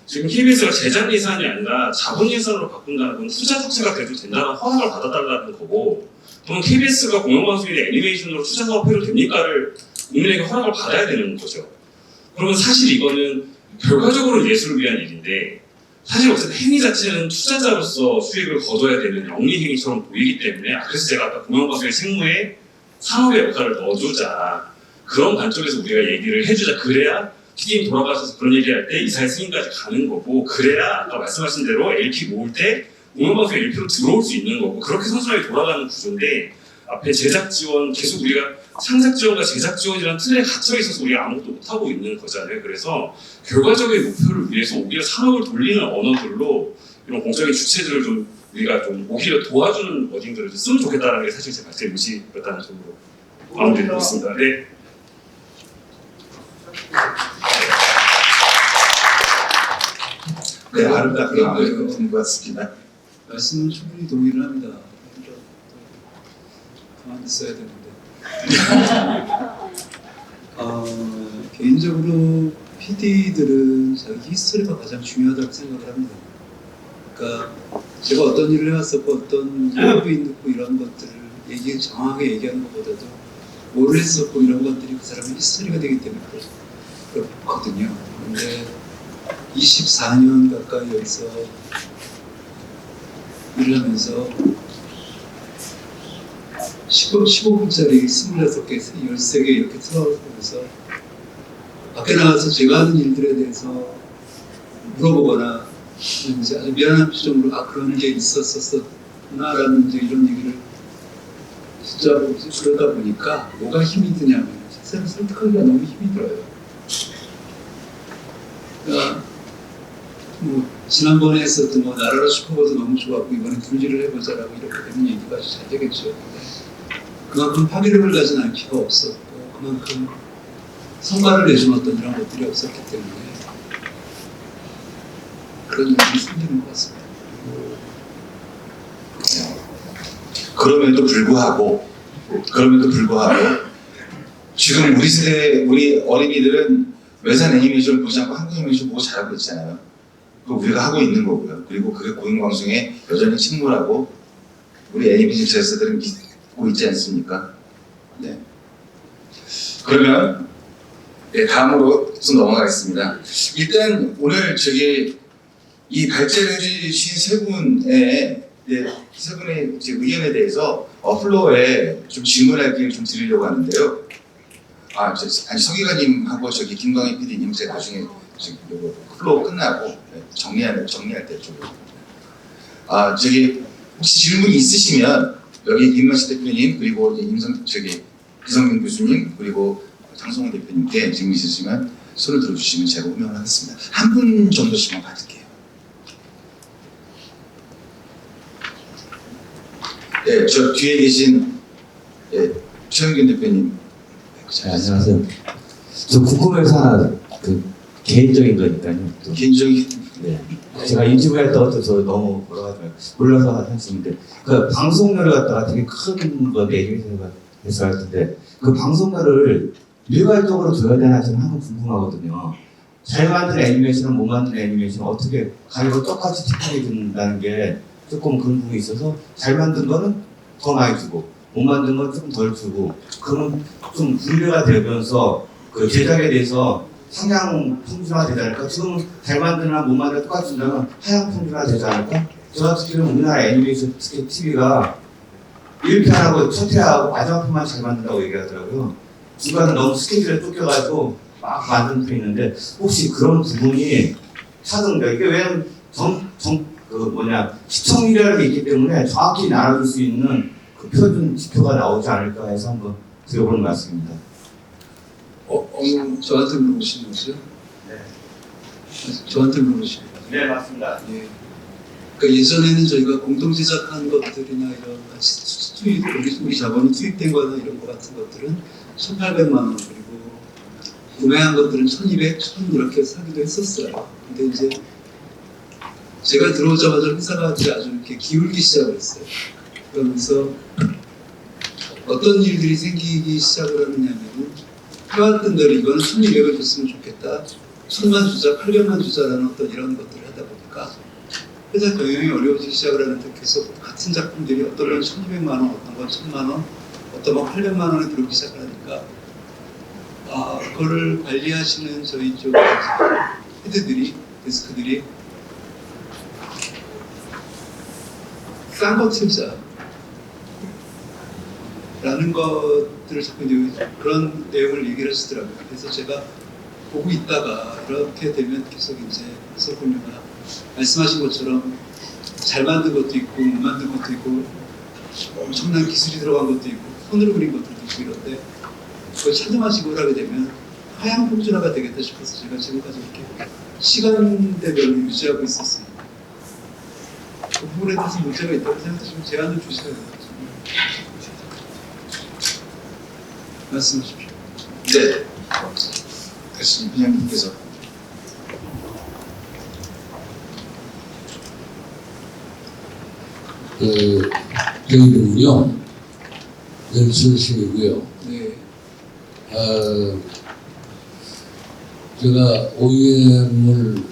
지금 KBS가 제작 예산이 아니라 자본 예산으로 바꾼다는 건 투자 자체가 돼도 된다는 허락을 받아달라는 거고 그러면 KBS가 공영방송인데 애니메이션으로 투자 사업 해도 됩니까를 국민에게 허락을 받아야 되는 거죠. 그러면 사실 이거는 결과적으로 예술을 위한 일인데 사실 어쨌든 행위 자체는 투자자로서 수익을 거둬야 되는 영리 행위처럼 보이기 때문에 그래서 제가 아까 공영방송의 책무에 산업의 역할을 넣어주자 그런 관점에서 우리가 얘기를 해주자 그래야 PD님 돌아가셔서 그런 얘기할 때 이사회 승인까지 가는 거고 그래야 아까 말씀하신 대로 LP 모을 때 공영방송에 LP로 들어올 수 있는 거고 그렇게 선순환이 돌아가는 구조인데 앞에 제작 지원 계속 우리가 창작 지원과 제작 지원이라는 틀에 갇혀 있어서 우리가 아무것도 못하고 있는 거잖아요. 그래서 결과적인 목표를 위해서 오히려 산업을 돌리는 언어들로 이런 공적인 주체들을 좀 우리가 좀 오히려 도와주는 워딩들을 좀 쓰면 좋겠다는 게 사실 제가 제 의지였다는 점으로 마무리드리고 있습니다. 네. 네, 아름답게 마무리된 것 같습니다. 말씀은 충분히 동의를 합니다. 가만히 있어야 되는데. 개인적으로 PD들은 자기 히스토리가 가장 중요하다고 생각을 합니다. 그러니까 제가 어떤 일을 해왔었고 어떤 협업이 있고 이런 것들을 정확하게 얘기하는 것보다도 뭘 했었고 이런 것들이 그 사람의 히스토리가 되기 때문에 그렇거든요. 근데 24년 가까이 여기서 일을 하면서 15분짜리 26개, 13개 이렇게 틀어보면서 밖에 나가서 제가 하는 일들에 대해서 물어보거나 이제 아주 미안한 표정으로 그런 게 있었었나라는 이제 이런 얘기를 진짜로 그러다 보니까 뭐가 힘이 드냐면 세상을 설득하기가 너무 힘이 들어요. 그러니까 지난번에 했었던 나라라 슈퍼보도 너무 좋았고 이번에 둘리를 해보자라고 이렇게 되는 얘기가 아주 잘 되겠죠. 그만큼 파괴력을 가진 IP가 없었고 그만큼 성과를 내준 어떤 이런 것들이 없었기 때문에 그런 일이 생기는 것 같습니다. 그럼에도 불구하고 지금 우리 세대 우리 어린이들은 외산 애니메이션을 보지 않고 한국 애니메이션 보고 잘하고 있잖아요. 그거 우리가 하고 있는 거고요. 그리고 그게 공영방송에 여전히 침몰하고 우리 애니메이션 제작사들은 믿고 있지 않습니까? 네. 그러면 다음으로 좀 넘어가겠습니다. 일단 오늘 이 발제를 해주신 세 분의 의견에 대해서 플로어에 좀 질문할 기회를 좀 드리려고 하는데요. 서기관님하고 김광희 PD님 제가 나중에 플로어 끝나고 정리할 때 좀. 혹시 질문이 있으시면 여기 김만식 대표님 그리고 이성균 교수님 그리고 장성훈 대표님께 질문 있으시면 손을 들어주시면 제가 호명을 하겠습니다. 한 분 정도씩만 받을게요. 네, 저 뒤에 계신 최영균 대표님. 네, 안녕하세요. 저 궁금해서 하나 개인적인 거니까요. 개인적인 네. 제가 유튜브에 했다가 저 너무 몰라서 하셨는데 그 방송료를 갖다가 되게 큰 건데 애니메이션에서 해서 할 텐데 그 방송료를 일괄적으로 줘야 되나 저는 항상 궁금하거든요. 잘 만든 애니메이션은 못 만든 애니메이션은 어떻게 가격을 똑같이 책정해 준다는 게 조금 그런 부분이 있어서 잘 만든 거는 더 많이 주고 못 만든 건 조금 덜 주고 그러면 좀 분배가 되면서 그 제작에 대해서 상향 평준화 되지 않을까? 지금 잘 만드나 못 만드나 똑같이 준다면 하향 평준화 되지 않을까? 제가 듣기로는 우리나라 애니메이션 특히 TV가 1편하고 첫 회하고 마지막 편만 잘 만든다고 얘기하더라고요. 중간에 너무 스케줄에 쫓겨가지고 막 만드는 편이 있는데 혹시 그런 부분이 차던가 이게 왜냐면 시청률이라는 게 있기 때문에 정확히 나눠줄 수 있는 그 표준 지표가 나오지 않을까 해서 한번 드려보는 말씀입니다. 저한테 물어보시는 거죠? 네. 저한테 물어보시는 거죠? 네, 맞습니다. 예. 그러니까 예전에는 저희가 공동 제작한 것들이나 이런 우리 자본이 투입된 거나 이런 거 같은 것들은 1,800만 원 그리고 구매한 것들은 1,200, 1,000 이렇게 사기도 했었어요. 근데 이제 제가 들어오자마자 회사가 아주 이렇게 기울기 시작을 했어요. 그러면서 어떤 일들이 생기기 시작을 하느냐면 해왔던 대로 이거는 1,200을 줬으면 좋겠다. 1,000만 주자, 800만 주자라는 어떤 이런 것들을 하다 보니까 회사 경영이 어려워지기 시작을 하는데 계속 같은 작품들이 어떤 건 1,200만 원, 어떤 건 1,000만 원, 어떤 건 800만 원에 들어오기 시작하니까 그거를 관리하시는 저희 쪽 헤드들이, 데스크들이 싼 거 틀자 라는 것들을 자꾸 이제 그런 내용을 얘기를 하시더라고요. 그래서 제가 보고 있다가 이렇게 되면 계속 이제 서울유가 말씀하신 것처럼 잘 만든 것도 있고 못 만든 것도 있고 엄청난 기술이 들어간 것도 있고 손으로 그린 것들도 있고 이런데 그걸 찬정하시고 하게 되면 하향 평준화가 되겠다 싶어서 제가 지금까지 이렇게 시간대별로 유지하고 있었습니다. 그 부분에 대해서 문제가 있다고 생각하시면 제안을 주셔야 되거든요. 말씀하십시오. 네. 다시 회장님께서. 제 이름은요, nel슨식이고요. 네. 제가 OEM을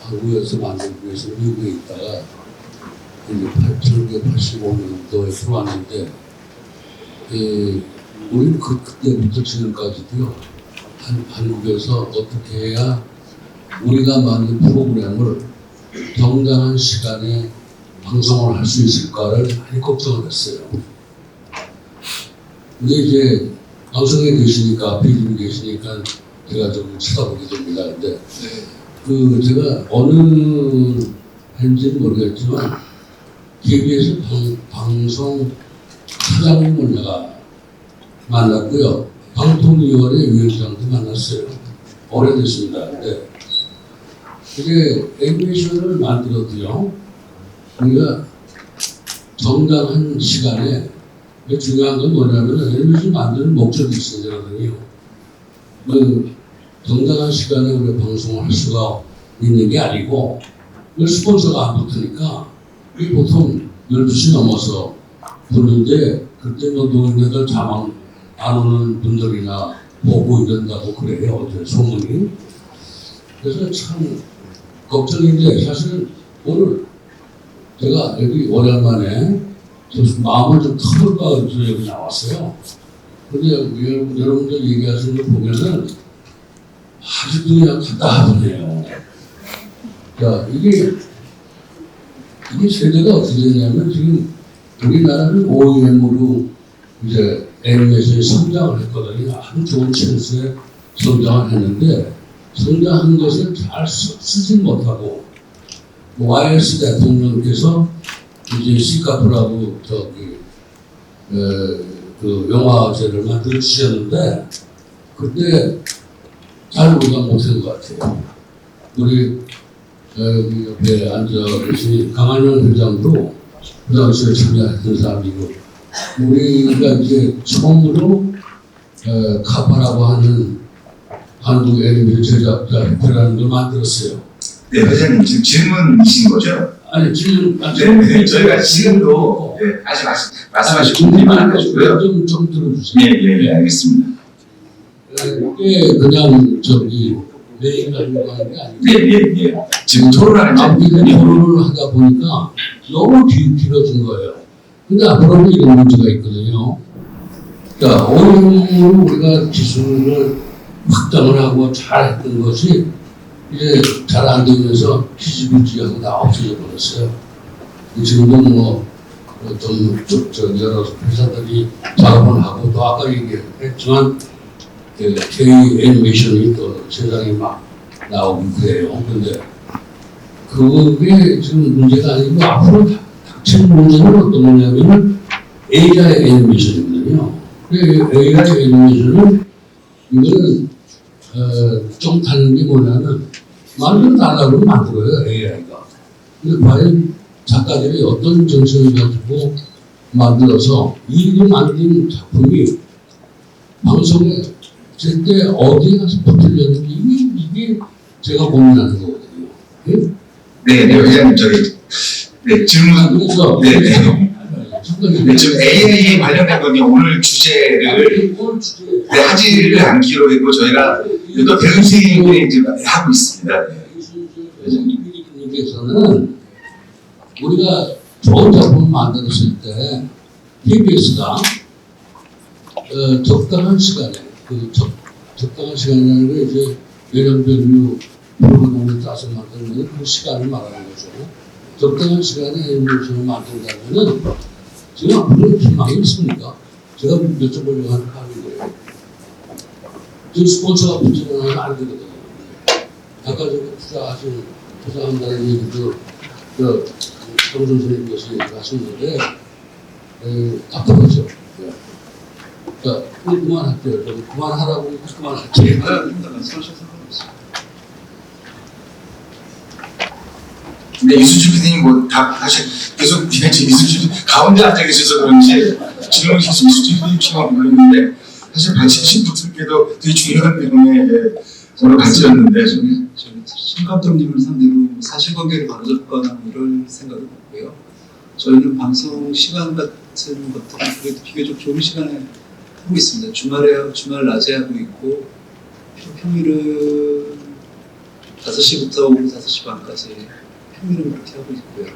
한국에서 만들기 위해서 미국에 있다가 이제 1985년도에 들어왔는데, 우리는 그때부터 지금까지도요, 한국에서 어떻게 해야 우리가 만든 프로그램을 정당한 시간에 방송을 할 수 있을까를 많이 걱정을 했어요. 근데 이제 방송에 계시니까, PD님 계시니까 제가 좀 쳐다보게 됩니다. 근데 제가 어느 해인지는 모르겠지만 KBS 방송 사장님을 내가 만났고요. 방통위원회 위원장도 만났어요. 오래됐습니다. 네. 이게 애니메이션을 만들어도요, 우리가 정당한 시간에 중요한 건 뭐냐면 애니메이션 만드는 목적이 있어야 되거든요. 정당한 시간에 우리가 방송을 할 수가 있는 게 아니고 스폰서가 안 붙으니까 우리 보통 12시 넘어서 보는데 그때 노동인들 잠 안 오는 분들이나 보고 이런다고 그래요. 어제 소문이. 그래서 참 걱정인데 사실 오늘 제가 여기 오랜만에 마음을 좀 터볼까 해서 여기 나왔어요. 근데 여러분들 얘기하시는 거 보면은 아직도 그냥 답답하네요. 자, 이게 세대가 어떻게 되냐면 지금 우리나라는 OEM으로 이제 애니메이션이 성장을 했거든요. 아주 좋은 찬스에 성장을 했는데 성장한 것을 잘 쓰지 못하고 YS 대통령께서 이제 시카프라고 그 영화제를 만들어 주셨는데 그때 잘 우리가 못한 것 같아요. 우리 여기 옆에 앉아 계신 강한영 회장도 그 당시에 참여했던 사람이고 우리가 이제 처음으로 카파라고 하는 한국 애니메이션 제작자 협회라는 걸 만들었어요. 네, 회장님 지금 질문이신 거죠? 아니 지금 네, 저희가 지금도 아직 말씀하신 분들이 많아가지고요. 좀 들어주세요. 예, 알겠습니다. 이게 그냥 저기 내일 가지고 하는 게 아니고 예. 지금 토론하는 앞뒤에 토론을 하다 보니까 너무 길어진 거예요. 근데 앞으로는 이런 문제가 있거든요. 그러니까 OEM으로 우리가 기술을 확장을 하고 잘했던 것이 이제 잘 안 되면서 희지부지하고 다 없어져 버렸어요. 지금도 뭐 어떤 여러 회사들이 작업을 하고 또 아까 얘기했지만 K 애니메이션이 또 세상에 막 나오고 그래요. 근데 그게 지금 문제가 아니고 앞으로 닥칠 문제는 어떤 거냐면 AI 애니메이션이거든요. AI 애니메이션은 이거는 좀 다른 게 뭐냐면 만들어달라고 만들어요 AI가. 근데 과연 작가들이 어떤 정신을 가지고 만들어서 이 만든 작품이 방송에 제때 어디에 가서 붙으려는 게 이게 제가 고민하는 거거든요. 예? 네, 회장님 질문. 그래서 지금 AI에 관련된 건요 오늘 주제를 하지를 않기로 했고 저희가 또 대응식을 이제 하고 있습니다. 회장님께서는 우리가 좋은 작품을 만들었을 때 KBS가 적당한 시간에 적당한 시간이라는 게 이제 예전별로 프로그램을 짜서 만드는 그 시간을 말하는 거죠. 적당한 시간에 애니메이션을 만든다면은 지금 앞으로 희망이 있습니까? 제가 여쭤보려고 하는 감인데요. 지금 스폰서가 붙이면 안 되거든요. 아까 저기 투자한다는 얘기도 정 선생님께서 얘기하셨는데 답답하죠. 그러니까 그만할게요. 그만하라고 그만할게요. 말씀하셔서 상관없습니다. 근데 이수주 PD님 뭐 사실 계속 이수주 가운데 앉아 계셔서 그런지 질문이 계속 이수주 PD님처럼 보이는데 사실 받으신 분들께도 되게 중요한 내용에 저를 가지셨는데 저는 신 감독님을 상대로 사실관계를 바로잡거나 이럴 생각은 없고요. 저희는 방송 시간 같은 것들은 그래도 비교적 좋은 시간에 하고 있습니다. 주말 낮에 하고 있고 평일은 5시부터 오후 5시 반까지 평일은 그렇게 하고 있고요.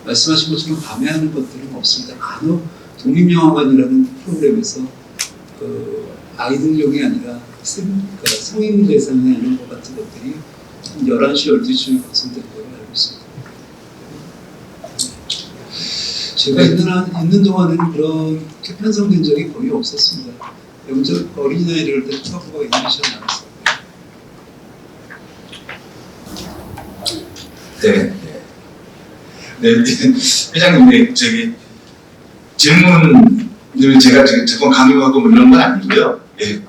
말씀하신 것처럼 밤에 하는 것들은 없습니다. 간혹 독립영화관이라는 프로그램에서 아이들용이 아니라 그러니까 성인 대상이나 이런 것 같은 것들이 한 11시, 12시쯤에 방송된 걸로 알고 있습니다. 제가 있는 동안에는 그렇게 편성된 적이 거의 없었습니다. 영적 어린이날 이럴 때 투어가 애니메이션 나왔어요. 네, 회장님, 질문을 제가 지금 자꾸 강요하고 뭐 이런 건 아니고요. 네.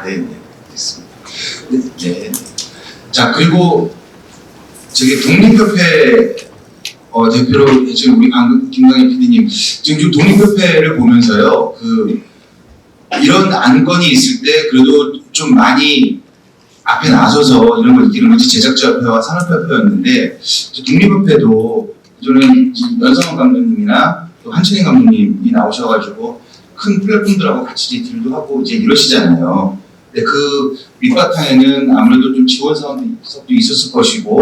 네, 됐습니다. 네. 자, 그리고 독립협회 대표로 지금 우리 방금 김광희 PD님 지금 독립협회를 보면서요, 이런 안건이 있을 때 그래도 좀 많이 앞에 나서서 이런 걸 이기는 것이 제작자협회와 산업협회였는데 독립협회도 저는 연성원 감독님이나 또 한춘희 감독님이 나오셔가지고 큰 플랫폼들하고 같이 딜도 하고 이제 이러시잖아요. 근데 그 밑바탕에는 아무래도 좀 지원 사업도 있었을 것이고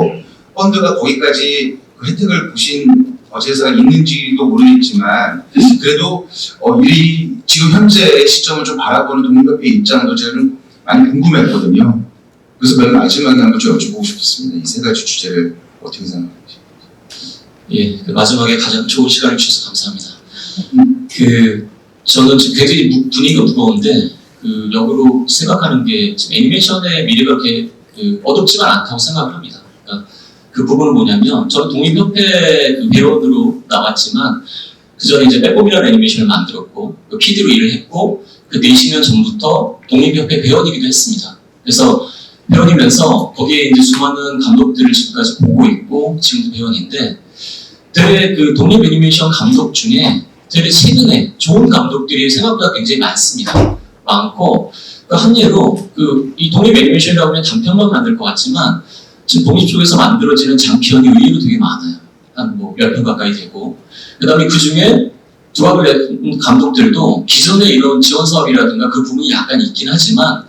펀드가 거기까지 그 혜택을 보신 제사가 있는지도 모르겠지만 그래도 이 지금 현재 시점을 좀 바라보는 독립협회의 입장도 저는 많이 궁금했거든요. 그래서 맨 마지막에 한번 좀 여쭤보고 싶었습니다. 이 세 가지 주제를 어떻게 생각하시나요? 예, 그 마지막에 가장 좋은 시간을 주셔서 감사합니다. 저는 지금 굉장히 분위기가 무거운데 역으로 생각하는 게 지금 애니메이션의 미래가 그렇게 어둡지만 않다고 생각을 합니다. 그러니까 그 부분은 뭐냐면 저는 독립협회 회원으로 나왔지만 그 전에 이제 빼꼼이라는 애니메이션을 만들었고 PD로 일을 했고 그 4-10년 전부터 독립협회 회원이기도 했습니다. 그래서 회원이면서 거기에 이제 수많은 감독들을 지금까지 보고 있고 지금도 회원인데 되게 그 독립 애니메이션 감독 중에 되게 최근에 좋은 감독들이 생각보다 굉장히 많습니다. 많고 한 예로 이 독립 애니메이션이라고 하면 단편만 만들 것 같지만 지금 독립 쪽에서 만들어지는 장편이 의외로 되게 많아요. 한 뭐 10편 가까이 되고 그 다음에 그 중에 두아블 감독들도 기존의 이런 지원 사업이라든가 그 부분이 약간 있긴 하지만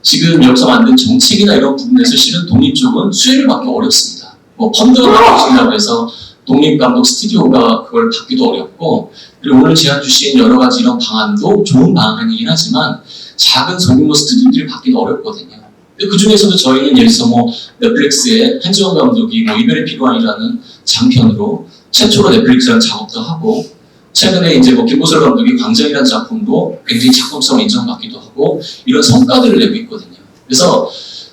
지금 여기서 만든 정책이나 이런 부분에서 실은 독립 쪽은 수혜를 받기 어렵습니다. 뭐 펀드가 받아주신다고 해서 독립감독 스튜디오가 그걸 받기도 어렵고 그리고 오늘 제안 주신 여러 가지 이런 방안도 좋은 방안이긴 하지만 작은 소규모 스튜디오들이 받기도 어렵거든요. 근데 그 중에서도 저희는 예를 들어서 뭐 넷플릭스의 한지원 감독이 뭐 이별의 필요한이라는 장편으로 최초로 넷플릭스랑 작업도 하고 최근에 이제 뭐 김보설 감독이 광장이라는 작품도 굉장히 작품성을 인정받기도 하고 이런 성과들을 내고 있거든요. 그래서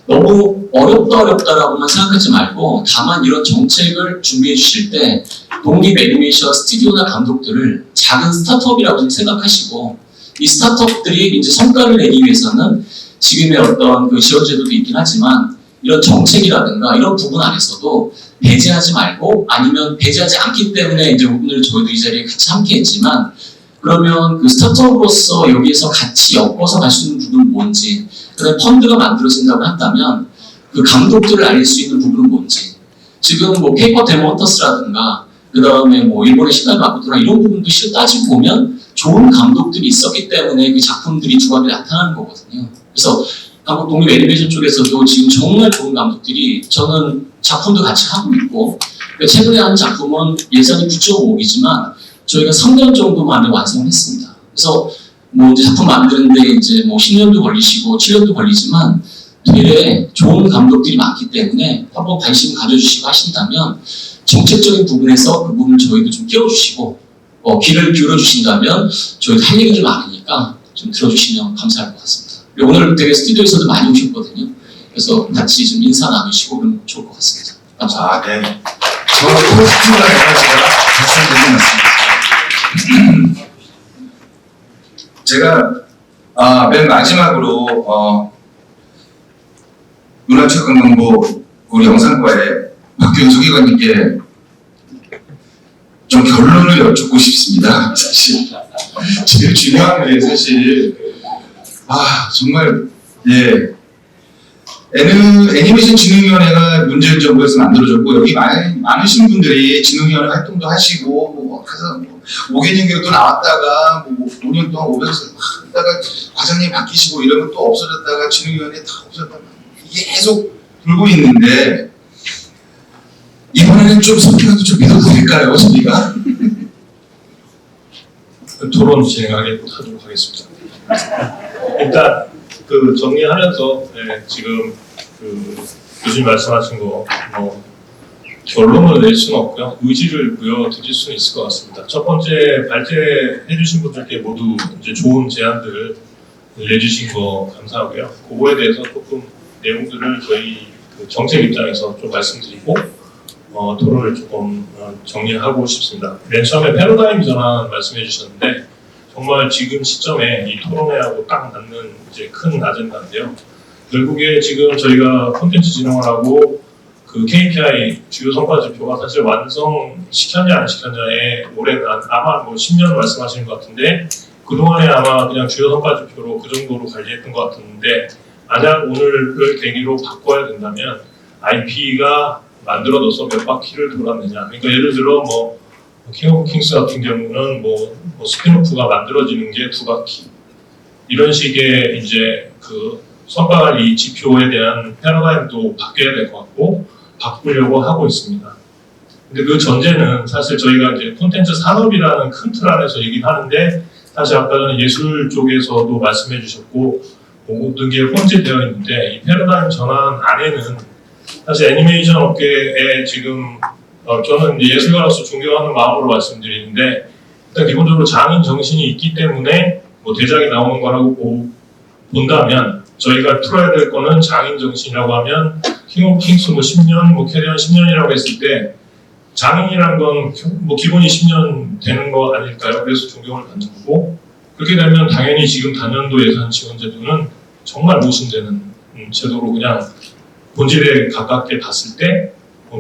너무 어렵다라고만 생각하지 말고 다만 이런 정책을 준비해 주실 때 독립 애니메이션 스튜디오나 감독들을 작은 스타트업이라고 생각하시고 이 스타트업들이 이제 성과를 내기 위해서는 지금의 어떤 그 지원 제도도 있긴 하지만 이런 정책이라든가 이런 부분 안에서도 배제하지 말고 아니면 배제하지 않기 때문에 이제 오늘 저희도 이 자리에 같이 함께 했지만 그러면 그 스타트업으로서 여기에서 같이 엮어서 갈 수 있는 부분은 뭔지 그다음에 펀드가 만들어진다고 한다면 그 감독들을 알릴 수 있는 부분은 뭔지 지금 뭐 페이퍼 데모 헌터스라든가 그 다음에 뭐 일본의 시간 마코토라 이런 부분도 실제 따지고 보면 좋은 감독들이 있었기 때문에 그 작품들이 조합이 나타나는 거거든요. 그래서 한국 독립 애니메이션 쪽에서도 지금 정말 좋은 감독들이 저는 작품도 같이 하고 있고 최근에 한 작품은 예산이 9.5억이지만 저희가 3년 정도 만에 완성했습니다. 그래서 뭐 이제 작품 만드는데 이제 뭐 10년도 걸리시고 7년도 걸리지만 되게 좋은 감독들이 많기 때문에 한번 관심 가져주시고 하신다면 정책적인 부분에서 그 부분을 저희도 좀 끼워주시고 귀를 기울여주신다면 저희도 할 얘기 좀 많으니까 좀 들어주시면 감사할 것 같습니다. 오늘 되게 스튜디오에서도 많이 오셨거든요. 그래서 같이 좀 인사 나누시고 그러면 좋을 것 같습니다. 감사합니다. 네. 저 포스트가 제가 말씀드리는 말씀입니다. 제가 맨 마지막으로 문화체육관광부 우리 영상과의 박규현 소기관님께 좀 결론을 여쭙고 싶습니다. 사실 제일 중요한 게 사실 정말 애니메이션 진흥위원회가 문재인 정부에서 만들어졌고 여기 많으신 분들이 진흥위원회 활동도 하시고 그래서 5개년 또 나왔다가 5년 동안 500석 있다가 과장님 바뀌시고 이러면 또 없어졌다가 진흥위원회 다 없어졌다가 이게 계속 돌고 있는데 이번에는 좀 성격도 좀 믿어도 될까요, 저희가? 토론 진행하도록 하겠습니다. 일단 그 정리하면서 지금 그 교수님 말씀하신 거 결론을 낼 수는 없고요. 의지를 보여드릴 수는 있을 것 같습니다. 첫 번째 발제해주신 분들께 모두 이제 좋은 제안들을 내주신 거 감사하고요. 그거에 대해서 조금 내용들을 저희 그 정책 입장에서 좀 말씀드리고 토론을 조금 정리하고 싶습니다. 맨 처음에 패러다임 전환 말씀해 주셨는데 정말 지금 시점에 이 토론회하고 딱 맞는 이제 큰 아젠다인데요. 결국에 지금 저희가 콘텐츠 진흥을 하고 그 KPI 주요 성과 지표가 사실 완성시켰냐 안 시켰냐에 올해 아마 10년 말씀하시는 것 같은데 그동안에 아마 그냥 주요 성과 지표로 그 정도로 관리했던 것 같은데 만약 오늘을 계기로 바꿔야 된다면 IP가 만들어져서 몇 바퀴를 돌았느냐. 그러니까 예를 들어 킹 오브 킹스 같은 경우는 뭐 스피노프가 만들어지는 게 2바퀴 이런 식의 이제 그 선발 이 지표에 대한 패러다임도 바뀌어야 될 것 같고 바꾸려고 하고 있습니다. 근데 그 전제는 사실 저희가 이제 콘텐츠 산업이라는 큰 틀 안에서 얘기를 하는데 사실 아까 전에 예술 쪽에서도 말씀해 주셨고 모든 게 혼재되어 있는데 이 패러다임 전환 안에는 사실 애니메이션 업계에 지금 저는 이제 예술가로서 존경하는 마음으로 말씀드리는데 일단 기본적으로 장인 정신이 있기 때문에 뭐 대작이 나오는 거라고 본다면 저희가 풀어야 될 거는 장인 정신이라고 하면 킹 오브 킹스 뭐 10년, 뭐 캐리언 10년이라고 했을 때 장인이란 건 뭐 기본이 10년 되는 거 아닐까요? 그래서 존경을 받는 거고 그렇게 되면 당연히 지금 단연도 예산 지원 제도는 정말 모순되는 제도로 그냥 본질에 가깝게 봤을 때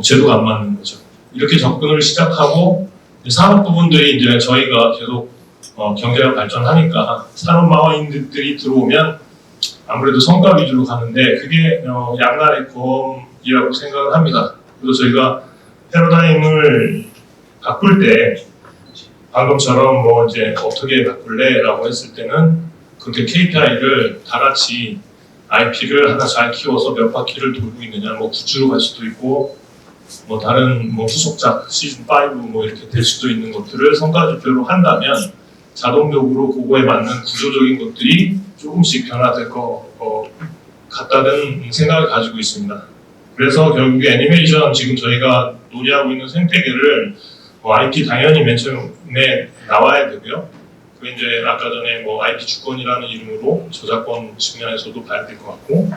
제도가 안 맞는 거죠. 이렇게 접근을 시작하고 산업 부분들이 이제 저희가 계속 경제가 발전하니까 산업 마인드들이 들어오면 아무래도 성과 위주로 가는데 그게 양날의 검이라고 생각을 합니다. 그래서 저희가 패러다임을 바꿀 때 방금처럼 뭐 이제 어떻게 바꿀래라고 했을 때는 그렇게 KPI를 다 같이 IP를 하나 잘 키워서 몇 바퀴를 돌고 있느냐, 뭐 굿즈로 갈 수도 있고, 뭐 다른 뭐 후속작 시즌 5 뭐 이렇게 될 수도 있는 것들을 성과 지표로 한다면 자동적으로 그거에 맞는 구조적인 것들이 조금씩 변화될 것 같다는 생각을 가지고 있습니다. 그래서 결국에 애니메이션 지금 저희가 논의하고 있는 생태계를 IP 당연히 맨 처음에 나와야 되고요. 그 이제 아까 전에 뭐 IP 주권이라는 이름으로 저작권 측면에서도 봐야 될 것 같고,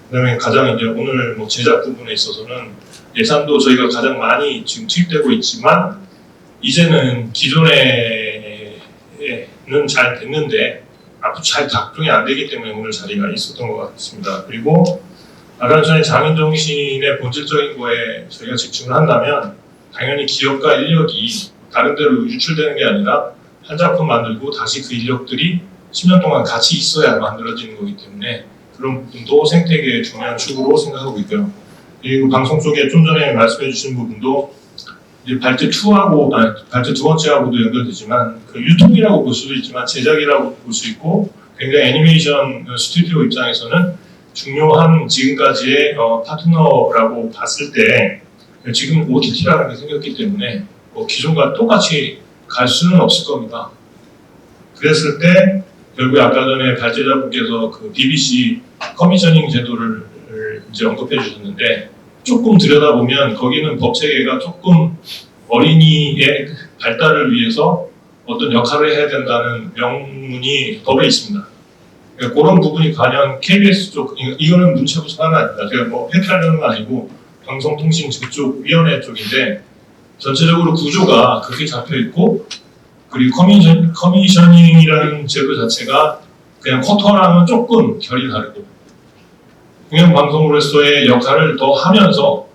그다음에 가장 이제 오늘 뭐 제작 부분에 있어서는 예산도 저희가 가장 많이 지금 투입되고 있지만 이제는 기존에는 잘 됐는데 앞으로 잘 작동이 안 되기 때문에 오늘 자리가 있었던 것 같습니다. 그리고 아까 전에 장인 정신의 본질적인 거에 저희가 집중을 한다면 당연히 기업과 인력이 다른 데로 유출되는 게 아니라 한 작품 만들고 다시 그 인력들이 10년 동안 같이 있어야 만들어지는 거기 때문에 그런 부분도 생태계의 중요한 축으로 생각하고 있고요. 그리고 방송 쪽에 좀 전에 말씀해 주신 부분도 이제 발제 2하고 발제 2번째하고도 연결되지만 그 유통이라고 볼 수도 있지만 제작이라고 볼 수 있고 굉장히 애니메이션 스튜디오 입장에서는 중요한 지금까지의 파트너라고 봤을 때 지금 OTT라는 게 생겼기 때문에 기존과 똑같이 갈 수는 없을 겁니다. 그랬을 때 결국에 아까 전에 발제자분께서 그 BBC 커미셔닝 제도를 이제 언급해 주셨는데 조금 들여다보면 거기는 법 체계가 조금 어린이의 발달을 위해서 어떤 역할을 해야 된다는 명문이 법에 있습니다. 그러니까 그런 부분이 과연 KBS 쪽, 이거는 문체부 사안은 아닙니다. 제가 뭐 회피하려는 건 아니고 방송통신 그쪽 위원회 쪽인데 전체적으로 구조가 그렇게 잡혀 있고 그리고 커미셔닝이라는 제도 자체가 그냥 쿼터랑은 조금 결이 다르고 공영방송으로서의 역할을 더 하면서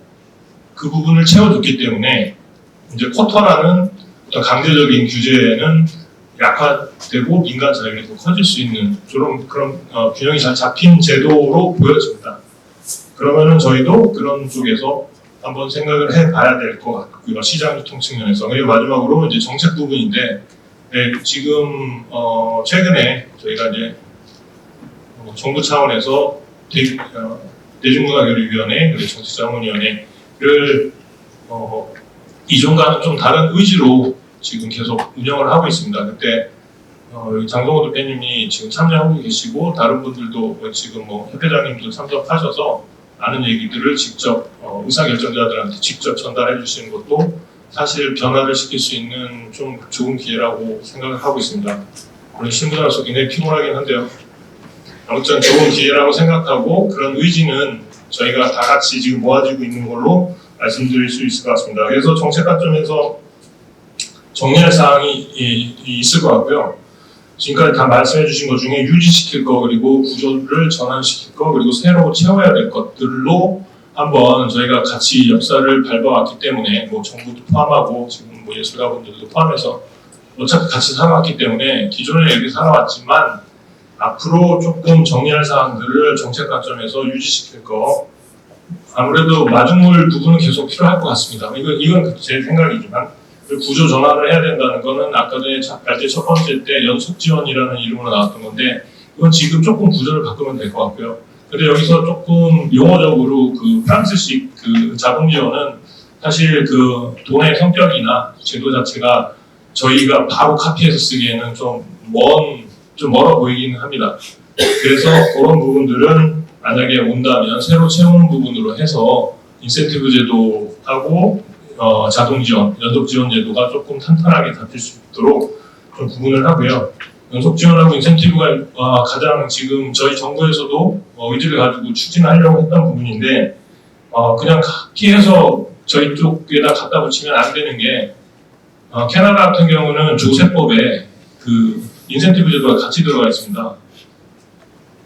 그 부분을 채워줬기 때문에 이제 쿼터라는 어떤 강제적인 규제는 약화되고 민간 자율이 더 커질 수 있는 그런 균형이 잘 잡힌 제도로 보여집니다. 그러면은 저희도 그런 쪽에서 한번 생각을 해봐야 될 것 같고요. 시장 유통 측면에서. 그리고 마지막으로 이제 정책 부분인데 지금 최근에 저희가 이제 정부 차원에서 대중문화교류위원회 그리고 정치자문위원회를 이전과는 좀 다른 의지로 지금 계속 운영을 하고 있습니다. 그때 장동호 대표님이 지금 참여하고 계시고 다른 분들도 지금 뭐 협회장님도 참석하셔서 아는 얘기들을 직접 의사결정자들한테 직접 전달해 주시는 것도 사실 변화를 시킬 수 있는 좀 좋은 기회라고 생각을 하고 있습니다. 오늘 신분으로서 굉장히 피곤하긴 한데요. 아무튼 좋은 기회라고 생각하고 그런 의지는 저희가 다 같이 지금 모아지고 있는 걸로 말씀드릴 수 있을 것 같습니다. 그래서 정책 관점에서 정리할 사항이 있을 것 같고요. 지금까지 다 말씀해 주신 것 중에 유지시킬 거 그리고 구조를 전환시킬 거 그리고 새로 채워야 될 것들로 한번 저희가 같이 역사를 밟아왔기 때문에 뭐 정부도 포함하고 지금 뭐 예술가분들도 포함해서 어차피 같이 살아왔기 때문에 기존에 이렇게 살아왔지만 앞으로 조금 정리할 사항들을 정책 관점에서 유지시킬 거 아무래도 마중물 부분은 계속 필요할 것 같습니다. 이건 제 생각이지만 구조 전환을 해야 된다는 거는 아까 전에 갈 때 첫 번째 때 연속 지원이라는 이름으로 나왔던 건데 이건 지금 조금 구조를 바꾸면 될 것 같고요. 근데 여기서 조금 용어적으로 그 프랑스식 그 자동 지원은 사실 그 돈의 성격이나 제도 자체가 저희가 바로 카피해서 쓰기에는 좀 멀어 보이긴 합니다. 그래서 그런 부분들은 만약에 온다면 새로 채우는 부분으로 해서 인센티브 제도하고 자동 지원, 연속 지원 제도가 조금 탄탄하게 잡힐 수 있도록 좀 구분을 하고요. 연속 지원하고 인센티브가 가장 지금 저희 정부에서도 의지를 가지고 추진하려고 했던 부분인데 그냥 피해서 저희 쪽에다 갖다 붙이면 안 되는 게 캐나다 같은 경우는 조세법에 그 인센티브 제도가 같이 들어가 있습니다.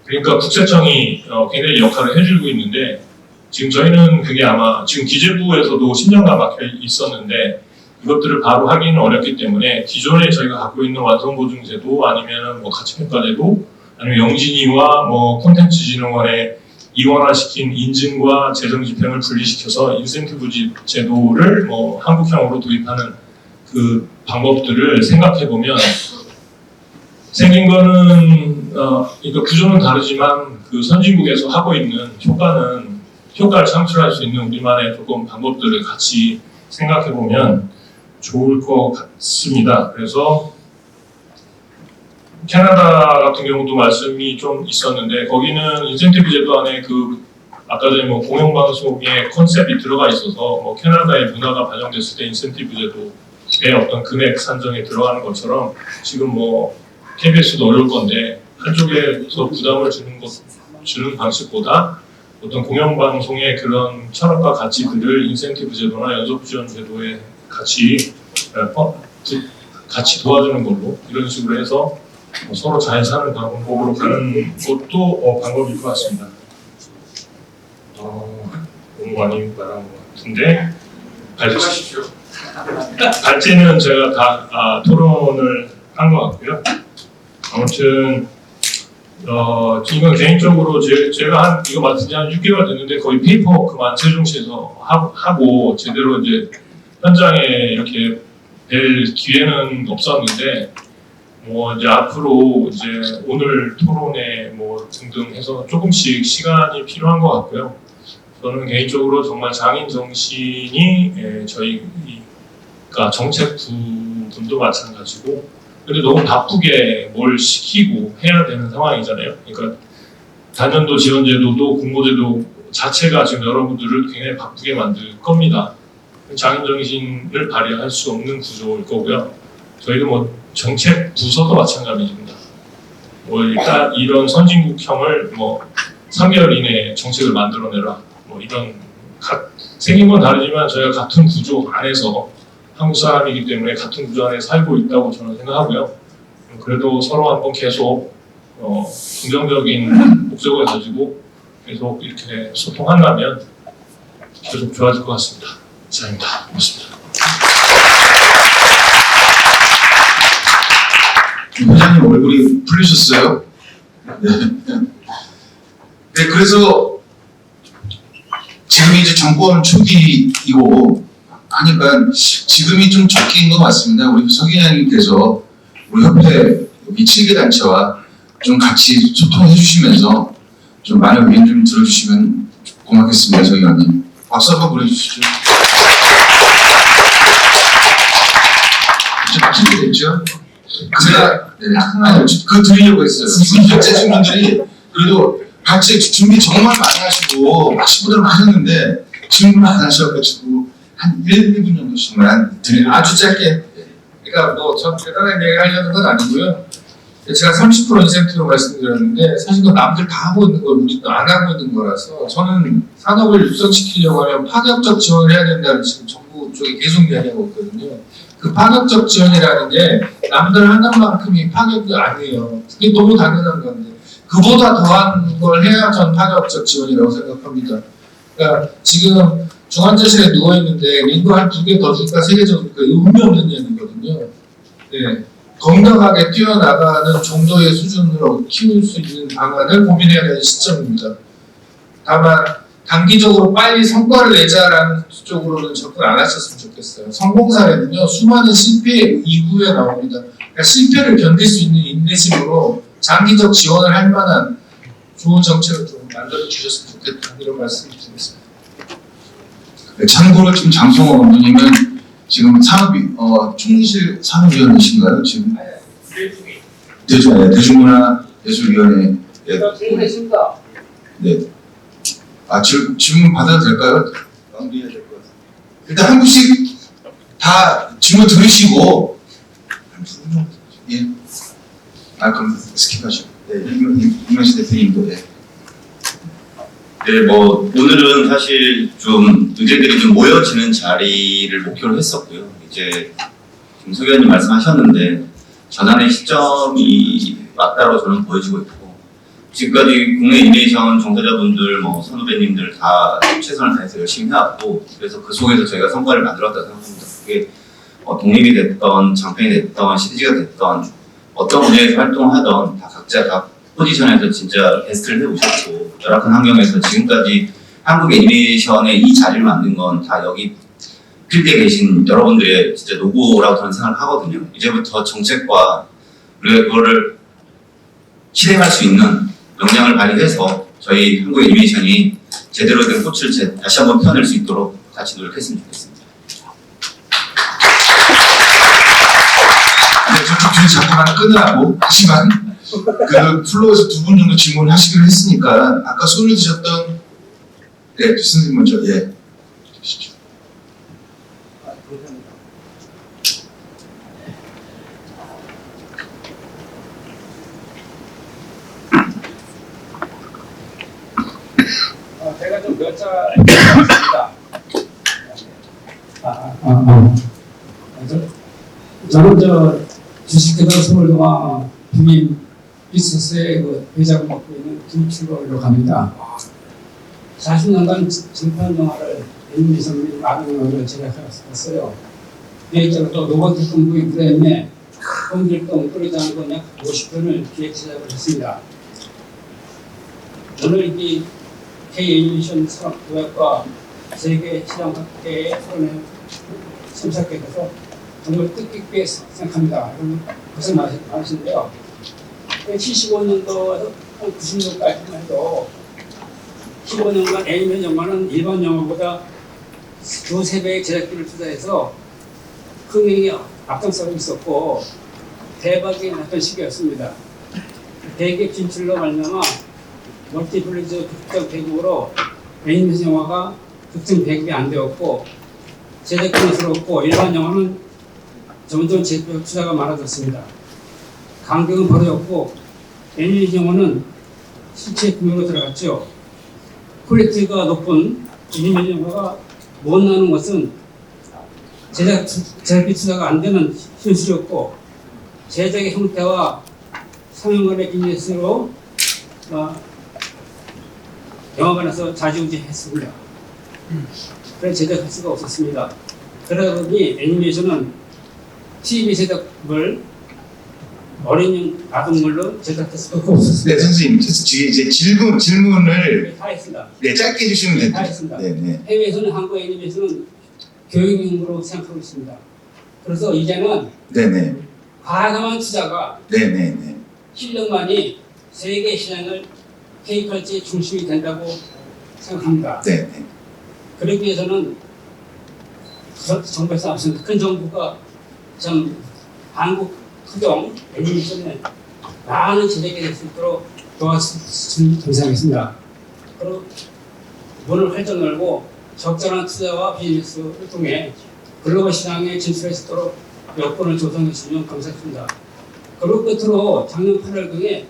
그러니까 국세청이 굉장히 역할을 해주고 있는데 지금 저희는 그게 아마 지금 기재부에서도 10년간 막혀 있었는데 이것들을 바로 하기는 어렵기 때문에 기존에 저희가 갖고 있는 완성보증제도 아니면 뭐 가치평가제도 아니면 영진이와 뭐 콘텐츠진흥원에 이원화시킨 인증과 재정집행을 분리시켜서 인센티브 제도를 뭐 한국형으로 도입하는 그 방법들을 생각해 보면 생긴 거는 그러니까 구조는 다르지만 그 선진국에서 하고 있는 효과를 창출할 수 있는 우리만의 조금 방법들을 같이 생각해 보면 좋을 것 같습니다. 그래서 캐나다 같은 경우도 말씀이 좀 있었는데 거기는 인센티브 제도 안에 그 아까 전에 뭐 공영방송의 컨셉이 들어가 있어서 뭐 캐나다의 문화가 반영됐을 때 인센티브 제도의 어떤 금액 산정에 들어가는 것처럼 지금 뭐 KBS도 어려울 건데 한쪽에서 부담을 주는 방식보다 어떤 공영방송의 그런 철학과 가치들을 인센티브 제도나 연속 지원 제도에 같이 도와주는 걸로 이런 식으로 해서 서로 잘 사는 방법으로 가는 것도 방법일 것 같습니다. 너무 많이 말한 것 같은데 발제는 제가 다 토론을 한 것 같고요. 아무튼 이건 개인적으로 제가 이거 맡은 지 한 6개월 됐는데 거의 페이퍼 그만 세종시에서 하고 제대로 이제 현장에 이렇게 뵐 기회는 없었는데 뭐 이제 앞으로 이제 오늘 토론회 뭐 등등 해서 조금씩 시간이 필요한 것 같고요. 저는 개인적으로 정말 장인 정신이 저희가 정책 부분도 마찬가지고 근데 너무 바쁘게 뭘 시키고 해야 되는 상황이잖아요. 그러니까 단연도 지원제도도 공모제도 자체가 지금 여러분들을 굉장히 바쁘게 만들 겁니다. 장인 정신을 발휘할 수 없는 구조일 거고요. 저희도 뭐 정책 부서도 마찬가지입니다. 뭐 일단 이런 선진국형을 뭐 3개월 이내에 정책을 만들어내라. 뭐 이런 생긴 건 다르지만 저희가 같은 구조 안에서 한국 사람이기 때문에 같은 구조 안에 살고 있다고 저는 생각하고요. 그래도 서로 한번 계속 긍정적인 목적을 가지고 계속 이렇게 소통한다면 계속 좋아질 것 같습니다. 이상입니다. 고맙습니다. 회장님 얼굴이 풀리셨어요? 네, 그래서 지금 이제 정권 초기이고 하니까 지금이 좀 적기인 것 같습니다. 우리 서기장님께서 우리 협회 여기 7개 단체와 좀 같이 소통해 주시면서 좀 많은 의견 좀 들어주시면 고맙겠습니다. 서기장님. 박수 한번 보내주시죠. 좀 준비됐죠? 제가 그거 드리려고 했어요. 우리 단체 친구들이 그래도 같이 준비 정말 많이 하시고 하시고들 하셨는데 질문 안 하셔가지고 한 1, 2분 정도씩만 아주 짧게. 그러니까 뭐 전 대단한 얘기를 하려는 건 아니고요. 제가 30% 인센티브 말씀드렸는데 사실 그 남들 다 하고 있는 걸 우리도 안 하고 있는 거라서 저는 산업을 육성시키려고 하면 파격적 지원을 해야 된다는 지금 정부 쪽에 계속 이야기하고 있거든요. 그 파격적 지원이라는 게 남들 하는 만큼이 파격이 아니에요. 그게 너무 당연한 건데 그보다 더한 걸 해야 전 파격적 지원이라고 생각합니다. 그러니까 지금 중환자실에 누워있는데 링거 한 2개 더 줄까 3개 더 줄까 의미 없는 얘기거든요. 네. 건강하게 뛰어나가는 정도의 수준으로 키울 수 있는 방안을 고민해야 되는 시점입니다. 다만 단기적으로 빨리 성과를 내자라는 쪽으로는 접근 안 하셨으면 좋겠어요. 성공 사례는요, 수많은 실패 이후에 나옵니다. 그러니까 실패를 견딜 수 있는 인내심으로 장기적 지원을 할 만한 좋은 정책을 좀 만들어 주셨으면 좋겠다, 이런 말씀을 드리겠습니다. 네, 참고로 지금 장성호 의원님은 지금 총리실 산업위원이신가요? 지금 대중문화 예술위원회. 질문했습니다. 네. 질문 받아도 될까요? 마무리해야 될 것 같아요. 일단 한 분씩 다 질문 들으시고 예. 그럼 스킵하시고. 네, 이만시 대표님도. 네. 네, 오늘은 사실 좀 의견들이 좀 모여지는 자리를 목표로 했었고요. 이제 지금 석 의원님 말씀하셨는데 전환의 시점이 맞다고 저는 보여지고 있고, 지금까지 국내 애니메이션 종사자분들, 선후배님들 다 최선을 다해서 열심히 해왔고, 그래서 그 속에서 저희가 성과를 만들었다고 생각합니다. 그게 독립이 됐던, 장편이 됐던, 시리즈가 됐던, 어떤 분야에서 활동하던 다 각자 각 포지션에서 진짜 베스트를 해오셨고, 열악한 환경에서 지금까지 한국 애니메이션의 이 자리를 만든 건 다 여기 필드에 계신 여러분들의 진짜 노고라고 저는 생각하거든요. 이제부터 정책과 우리가 그거를 실행할 수 있는 역량을 발휘해서 저희 한국 애니메이션이 제대로 된 꽃을 다시 한번 펴낼 수 있도록 같이 노력했으면 좋겠습니다. 네, 저쪽 뒤에 잠깐만 끊으라고. 하지만 플로어에서 두 분 정도 질문을 하시기로 했으니까 아까 손을 드셨던 선생님 먼저 주시죠. 제가 좀 몇 자 있습니다. 저는 주식회사 서울동화 국민 비스스의 회장을 맡고 있는 김출로로 갑니다. 40년간 증판 영화를 애니메이션 및 아동 영화를 제작했어요. 계획적으로 노바티 공부의 프레임에 홍길동 끓이지 않은 건약 50편을 기획 제작을 했습니다. 오늘 이 K 애니메이션 산업 도약과 세계 시장 확대의 토론에 참석하게 돼서 정말 뜻깊게 생각합니다. 무슨 말씀인데요. 75년도에서 90년까지만 해도 15년간 애니메이션 영화는 일반 영화보다 두세 배의 제작비를 투자해서 흥행에 앞장서고 있었고 대박이 났던 시기였습니다. 대기업 진출로 말미암아 멀티플리즈 극장 배급으로 애니메이션 영화가 극장 배급이 안 되었고 제작비는 줄었고 일반 영화는 점점 제작비 투자가 많아졌습니다. 간격은 벌어졌고 애니메이션 영화는 실체 구매로 들어갔죠. 퀄리티가 높은 애니메이션 영화가 못 나오는 것은 제작비 투자가 안 되는 현실이었고 제작의 형태와 상영관의 비즈니스로 영화관에서 좌지우지했습니다. 그래서 제작할 수가 없었습니다. 그러다 보니 애니메이션은 TV 제작물 어린 아동물로 제작할 수가 없었습니다. 네, 선생님, 이제 질문을 다 했습니다. 짧게 해주시면 됩니다. 다 했습니다. 네. 해외에서는 한국 애니메이션은 교육용으로 생각하고 있습니다. 그래서 이제는 과감한 투자가 실력만이 세계 시장을 케이컬지 중심이 된다고 생각합니다. 그러기 위해서는 정부에서 앞선 큰 정부가 참 한국 특용 애니메이션에 많은 제작이 될 수 있도록 도와주시면 감사하겠습니다. 그리고 문을 활짝 열고 적절한 투자와 비즈니스를 통해 글로벌 시장에 진출할 수 있도록 여건을 조성해 주시면 감사하겠습니다. 그리고 끝으로 작년 8월경에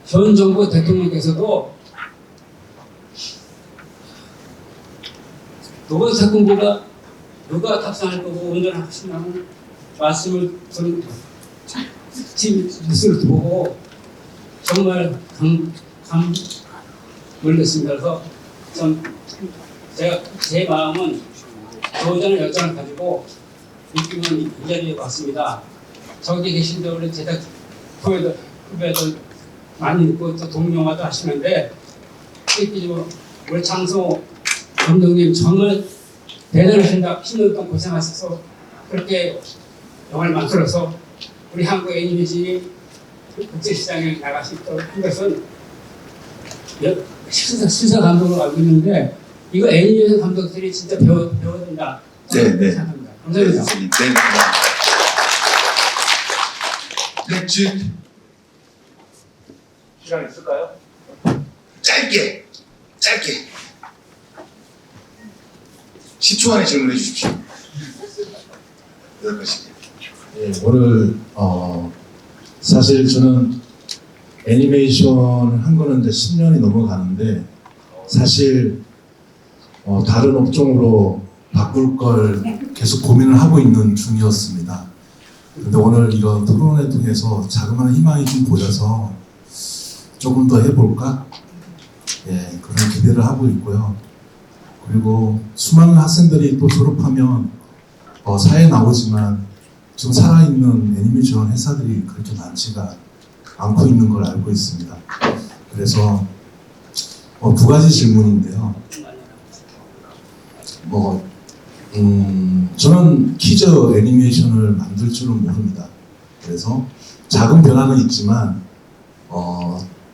현 정부 대통령께서도 노건사건부가 누가 탑승할 거고 운전하시냐는 말씀을 저는 뉴스를 보고 정말 놀랐습니다. 그래서 제 마음은 도전의 열정을 가지고 이기는 이 자리에 왔습니다. 저기 계신 우리 제작 후배들 많이 있고 또 동료화도 하시는데 특히 우리 장성호 감독님 정말 대단하신다. 10년 동안 고생하셔서 그렇게 영화를 만들어서 우리 한국 애니메이션이 국제시장에 나갈 수 있도록 한 것은 신사 감독으로 알고 있는데 이거 애니메이션 감독들이 진짜 배워야 된다. 네. 생각합니다. 감사합니다. 네, 시간 있을까요? 짧게 10초 안에 질문해 주십시오. 예, 오늘 사실 저는 애니메이션 한 거는 이제 10년이 넘어가는데 사실 다른 업종으로 바꿀 걸 계속 고민을 하고 있는 중이었습니다. 근데 오늘 이런 토론회 통해서 자그마한 희망이 좀 보여서 조금 더 해볼까? 예, 그런 기대를 하고 있고요. 그리고 수많은 학생들이 또 졸업하면 사회에 나오지만 지금 살아있는 애니메이션 회사들이 그렇게 많지가 않고 있는 걸 알고 있습니다. 그래서 두 가지 질문인데요. 저는 키즈 애니메이션을 만들 줄은 모릅니다. 그래서 작은 변화는 있지만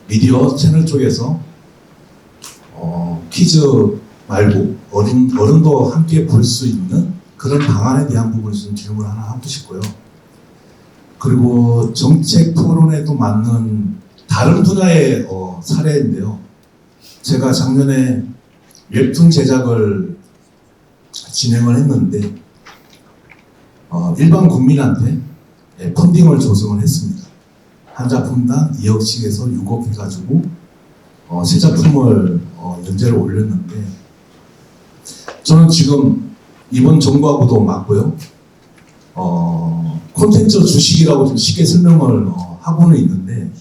미디어 채널 쪽에서 키즈 말고 어른도 함께 볼 수 있는 그런 방안에 대한 부분을 좀 질문 하나 하고 싶고요. 그리고 정책 토론에도 맞는 다른 분야의 사례인데요. 제가 작년에 웹툰 제작을 진행을 했는데 일반 국민한테 펀딩을 조성을 했습니다. 한 작품당 2억씩에서 6억 해가지고 새 작품을 연재를 올렸는데 저는 지금 이번 정부하고도 맞고요. 콘텐츠 주식이라고 좀 쉽게 설명을 하고는 있는데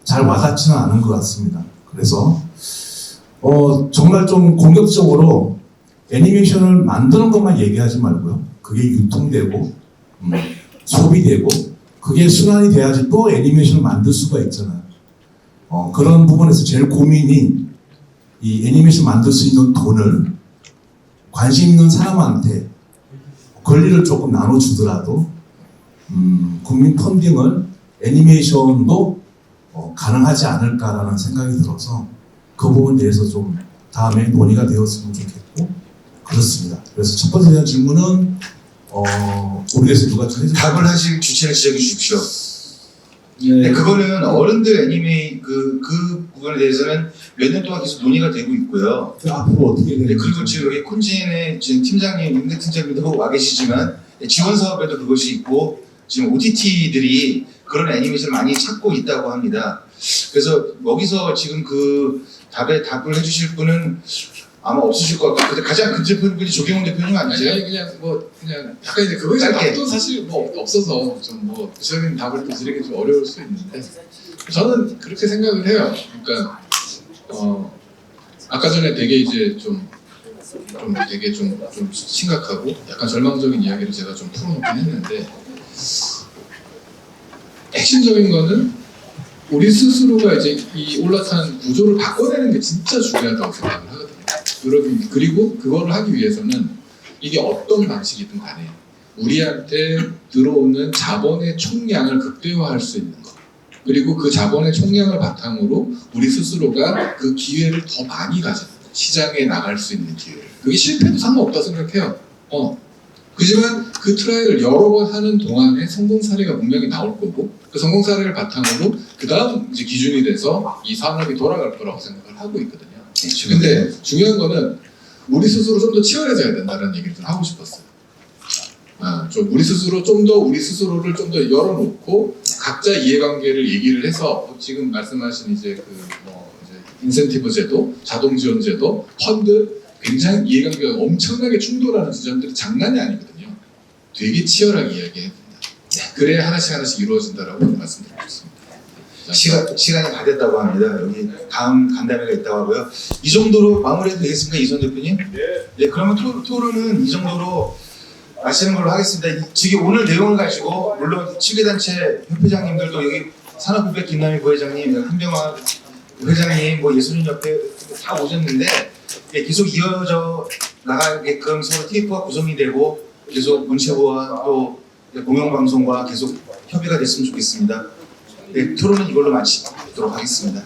잘 와닿지는 않은 것 같습니다. 그래서 정말 좀 공격적으로 애니메이션을 만드는 것만 얘기하지 말고요. 그게 유통되고 소비되고 그게 순환이 돼야지 또 애니메이션을 만들 수가 있잖아요. 그런 부분에서 제일 고민이 이 애니메이션 만들 수 있는 돈을 관심 있는 사람한테 권리를 조금 나눠주더라도 국민 펀딩을 애니메이션도 가능하지 않을까라는 생각이 들어서 그 부분에 대해서 좀 다음에 논의가 되었으면 좋겠고 그렇습니다. 그래서 첫 번째 대한 질문은 모르겠어요. 누가 좀 해주세요. 답을 하실 주체를 지정해 주십시오. 네, 그거는 어른들 그 부분에 대해서는 몇 년 동안 계속 논의가 되고 있고요. 앞으로 어떻게 되는지. 네, 그리고 지금 여기 콘진의 지금 팀장님, 임대 팀장님도 와 계시지만 지원 사업에도 그것이 있고 지금 OTT들이 그런 애니메이션을 많이 찾고 있다고 합니다. 그래서 여기서 지금 그 답을 해주실 분은 아마 없으실 것 같고, 근데 가장 근접한 분이 조경훈 대표님 아니세요? 아니 그냥 약간 이제 그거에 대한 답도 사실 없어서 좀 구체적인 답을 또 드리기 좀 어려울 수 있는데 저는 그렇게 생각을 해요. 그러니까 아까 전에 되게 이제 좀 심각하고 약간 절망적인 이야기를 제가 좀 풀어놓긴 했는데 핵심적인 거는 우리 스스로가 이제 이 올라탄 구조를 바꿔내는 게 진짜 중요하다고 생각을 하거든요. 여러분, 그리고 그거를 하기 위해서는 이게 어떤 방식이든 간에 우리한테 들어오는 자본의 총량을 극대화할 수 있는 것, 그리고 그 자본의 총량을 바탕으로 우리 스스로가 그 기회를 더 많이 가지는 것, 시장에 나갈 수 있는 기회를. 그게 실패도 상관없다고 생각해요. 그지만 그 트라이를 여러 번 하는 동안에 성공 사례가 분명히 나올 거고 그 성공 사례를 바탕으로 그 다음 이제 기준이 돼서 이 산업이 돌아갈 거라고 생각을 하고 있거든요. 근데 중요한 거는 우리 스스로 좀 더 치열해져야 된다는 얘기를 좀 하고 싶었어요. 좀 우리 스스로 좀 더 우리 스스로를 좀 더 열어놓고 각자 이해관계를 얘기를 해서 지금 말씀하신 이제 인센티브 제도, 자동 지원 제도, 펀드 굉장히 이해관계가 엄청나게 충돌하는 지점들이 장난이 아니거든요. 되게 치열하게 이야기해야 됩니다. 그래야 하나씩 이루어진다라고 말씀드리고 싶습니다. 시간이 다 됐다고 합니다. 여기 다음 간담회가 있다고 하고요. 이 정도로 마무리해도 되겠습니까, 이선 대표님? 네, 그러면 토론은 이 정도로 마치는 걸로 하겠습니다. 지금 오늘 내용을 가지고 물론 7개단체 협회장님들도 여기 산업협회 김남희 부회장님, 한병화 회장님, 예술인협회 다 오셨는데 계속 이어져 나가게끔 서로 TF가 구성이 되고 계속 문체부와 또 공영방송과 계속 협의가 됐으면 좋겠습니다. 네, 토론은 이걸로 마치도록 하겠습니다.